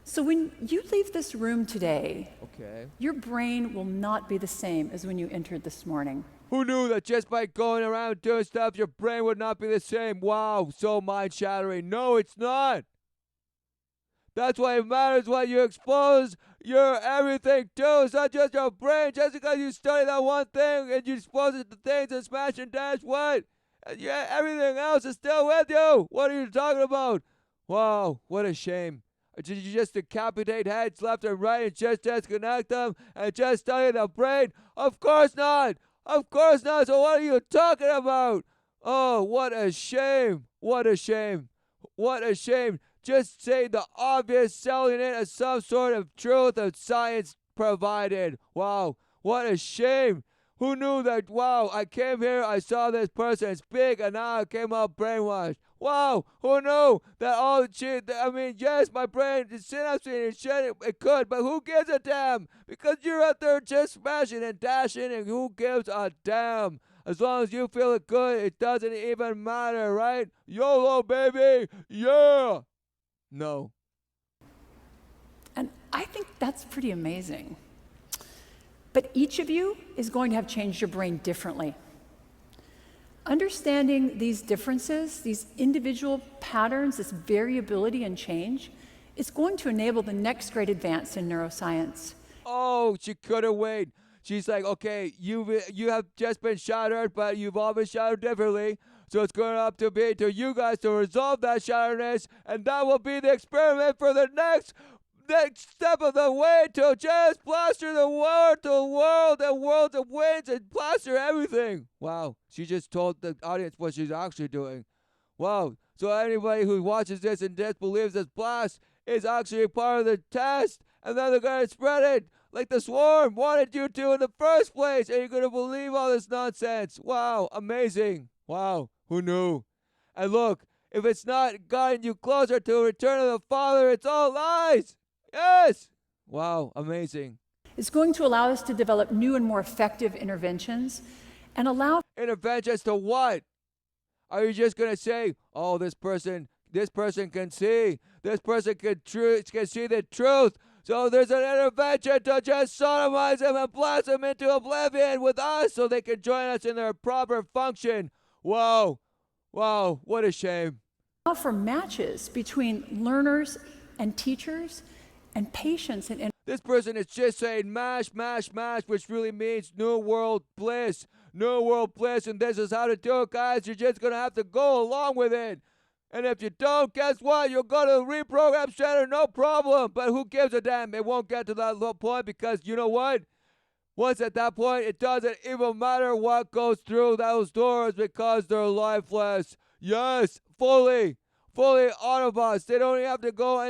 So when you leave this room today, okay, your brain will not be the same as when you entered this morning. Who knew that just by going around doing stuff, your brain would not be the same? Wow, so mind-shattering. No, it's not. That's why it matters what you expose your everything to. It's not just your brain. Just because you study that one thing and you expose it to things and smash and dash, what? Yeah, everything else is still with you. What are you talking about? Wow, what a shame. Did you just decapitate heads left and right and just disconnect them and just study the brain? Of course not. Of course not. So what are you talking about? Oh, what a shame. What a shame. What a shame. Just say the obvious, selling it as some sort of truth of science provided. Wow, what a shame. Who knew that, wow, I came here, I saw this person speak, and now I came out brainwashed. Wow, who knew that all the shit, yes, my brain is synapsing and shit, it could, but who gives a damn? Because you're out there just smashing and dashing, and who gives a damn? As long as you feel it good, it doesn't even matter, right? YOLO, baby, yeah! No. And I think that's pretty amazing. But each of you is going to have changed your brain differently. Understanding these differences, these individual patterns, this variability and change, is going to enable the next great advance in neuroscience. Oh, she couldn't wait. She's like, okay, you have just been shattered, but you've all been shattered differently. So it's going up to be to you guys to resolve that shatteredness, and that will be the experiment for the next step of the way to just plaster the world and worlds of winds and plaster everything. Wow, she just told the audience what she's actually doing. Wow, so anybody who watches this and just believes this blast is actually part of the test, and then they're going to spread it like the swarm wanted you to in the first place, and you're going to believe all this nonsense. Wow, amazing. Wow, who knew? And look, if it's not guiding you closer to a return of the Father, it's all lies. Yes. Wow, amazing. It's going to allow us to develop new and more effective interventions and allow Interventions to what? Are you just gonna say, "Oh, this person can see, this person can see the truth"? So there's an intervention to just sodomize them and blast them into oblivion with us, so they can join us in their proper function. Wow, wow, what a shame. for matches between learners and teachers and patients and This person is just saying mash, mash, mash, which really means new world bliss. New world bliss, and this is how to do it, guys. You're just going to have to go along with it. And if you don't, guess what? You'll go to the reprogram center, no problem. But who gives a damn? It won't get to that low point because you know what? Once at that point, it doesn't even matter what goes through those doors because they're lifeless. Yes, fully Autobots. They don't even have to go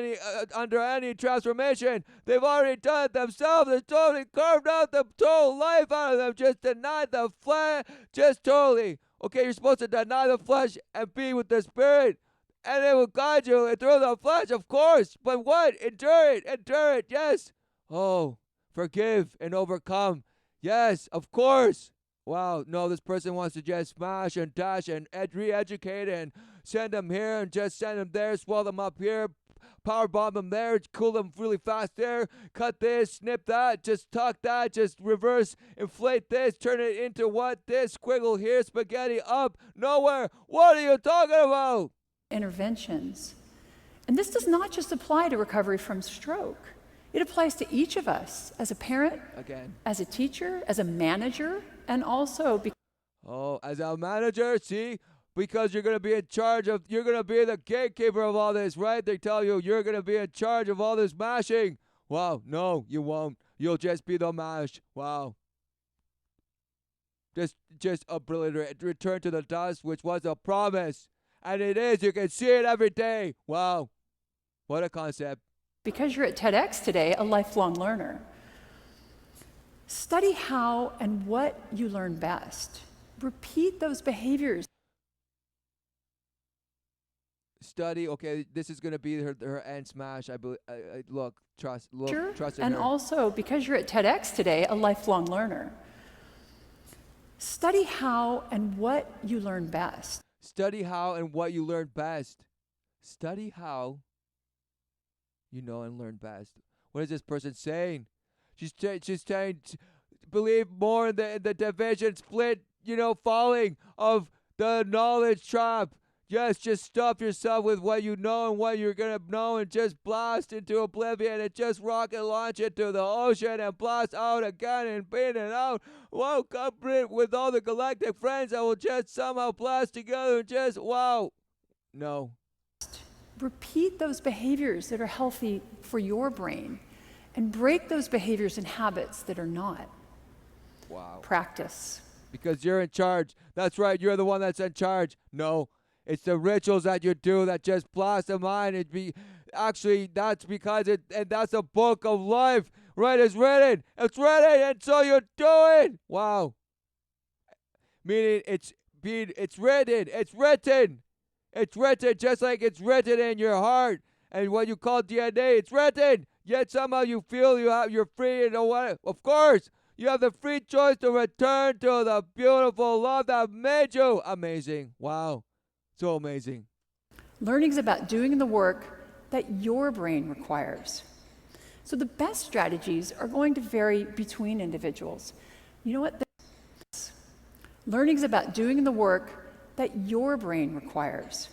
under any transformation. They've already done it themselves. They totally carved out the total life out of them. Just deny the flesh. Just totally. Okay, you're supposed to deny the flesh and be with the spirit. And it will guide you through the flesh, of course. But what? Endure it, yes. Oh, forgive and overcome. Yes, of course. Wow, no, this person wants to just smash and dash and re-educate and send them here and just send them there, swell them up here, power bomb them there, cool them really fast there, cut this, snip that, just tuck that, just reverse, inflate this, turn it into what? This, squiggle here, spaghetti up, nowhere. What are you talking about? Interventions. And this does not just apply to recovery from stroke. It applies to each of us as a parent, again, as a teacher, as a manager, and also as a manager, see? Because you're going to be in charge of, you're going to be the gatekeeper of all this, right? They tell you you're going to be in charge of all this mashing. Wow, no, you won't. You'll just be the mash. Wow. Just obliterate, return to the dust, which was a promise. And it is. You can see it every day. Wow. What a concept. Because you're at TEDx today, a lifelong learner. Study how and what you learn best. Repeat those behaviors. Study, okay, this is going to be her end smash. I believe. Trust in and her. Also, because you're at TEDx today, a lifelong learner. Study how and what you learn best. Study how and what you learn best. Study how you know and learn best. What is this person saying? She's saying believe more in the division, split, falling of the knowledge trap. Yes, just stuff yourself with what you know and what you're going to know and just blast into oblivion and just rocket launch into the ocean and blast out again and in and out. Wow, come with all the galactic friends that will just somehow blast together and just, wow. No. Repeat those behaviors that are healthy for your brain and break those behaviors and habits that are not. Wow. Practice. Because you're in charge. That's right, you're the one that's in charge. No. It's the rituals that you do that just blast the mind. That's because and that's a book of life. Right, it's written, and so you do it. Wow. Meaning it's written, just like it's written in your heart. And what you call DNA, it's written. Yet somehow you feel you're free, what? Of course, you have the free choice to return to the beautiful love that made you. Amazing. Wow. So amazing. Learning's about doing the work that your brain requires. So the best strategies are going to vary between individuals. You know what? Learning's about doing the work that your brain requires.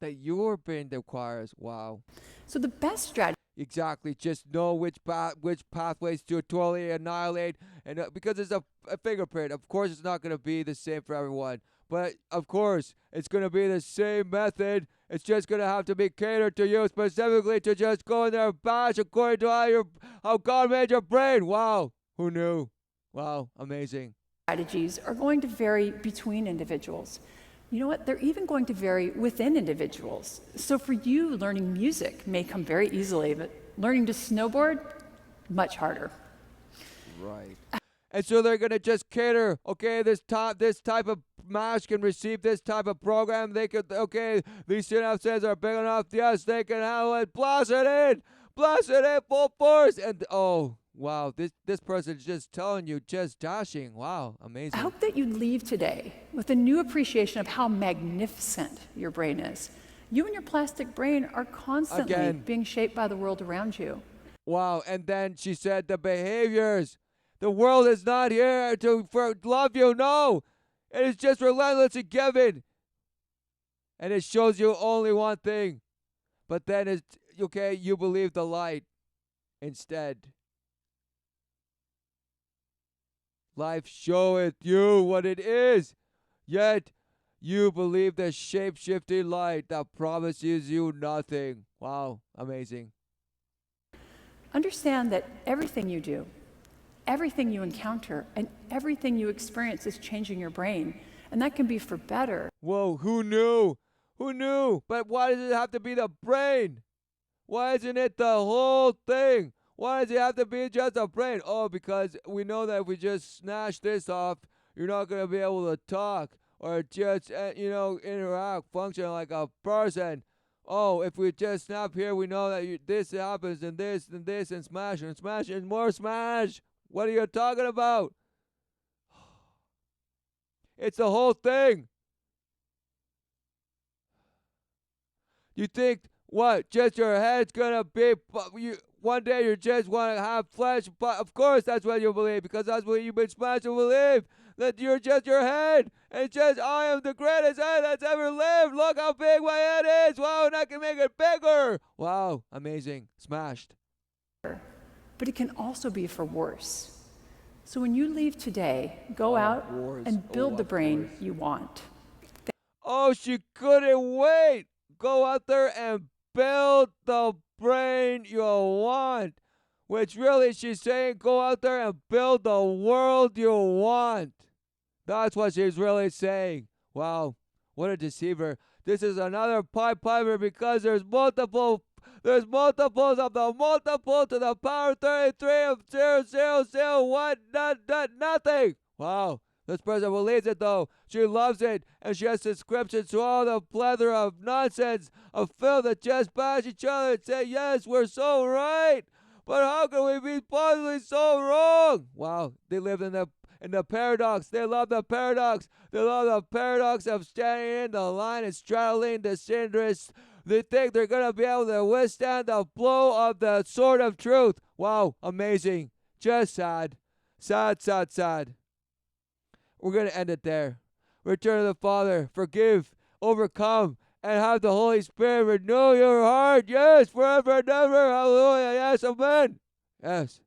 That your brain requires. Wow. So the best strategy. Exactly. Just know which pathways to totally annihilate, and because it's a fingerprint. Of course, it's not going to be the same for everyone. But, of course, it's going to be the same method. It's just going to have to be catered to you specifically to just go in there and bash according to how God made your brain. Wow. Who knew? Wow. Amazing. Strategies are going to vary between individuals. You know what? They're even going to vary within individuals. So for you, learning music may come very easily, but learning to snowboard, much harder. Right. And so they're going to just cater, okay, this type of smash can receive this type of program. They could, okay, these synapses are big enough. Yes, they can handle it. Blast it in. Blast it in full force. And, oh, wow, this person's just telling you, just dashing. Wow, amazing. I hope that you leave today with a new appreciation of how magnificent your brain is. You and your plastic brain are constantly being shaped by the world around you. Wow, and then she said the behaviors. The world is not here to love you, no. It is just relentlessly giving. And it shows you only one thing. But then it's, okay, you believe the light instead. Life showeth you what it is, yet you believe the shape-shifting light that promises you nothing. Wow, amazing. Understand that everything you do, everything you encounter, and everything you experience is changing your brain. And that can be for better. Whoa, who knew? Who knew? But why does it have to be the brain? Why isn't it the whole thing? Why does it have to be just the brain? Oh, because we know that if we just snatch this off, you're not going to be able to talk or just, interact, function like a person. Oh, if we just snap here, we know that this happens and this and smash and more smash. What are you talking about? It's the whole thing. You think what? Just your head's gonna be. One day you just want to have flesh, but of course that's what you believe because that's what you've been smashed to believe. That you're just your head, and just I am the greatest head that's ever lived. Look how big my head is. Wow, and I can make it bigger. Wow, amazing, smashed. But it can also be for worse. So when you leave today, go out and build the brain you want. Oh, she couldn't wait. Go out there and build the brain you want. Which really she's saying go out there and build the world you want. That's what she's really saying. Wow, what a deceiver. This is another Pied Piper because there's multiples of the multiple to the power 33 of 0, nothing. Wow. This person believes it though. She loves it, and she has subscriptions to all the plethora of nonsense, of filth that just bash each other and say, yes, we're so right. But how can we be possibly so wrong? Wow, they live in the paradox. They love the paradox. They love the paradox of standing in the line and straddling the cinders. They think they're going to be able to withstand the blow of the sword of truth. Wow, amazing. Just sad. Sad, sad, sad. We're going to end it there. Return to the Father. Forgive, overcome, and have the Holy Spirit renew your heart. Yes, forever and ever. Hallelujah. Yes, amen. Yes.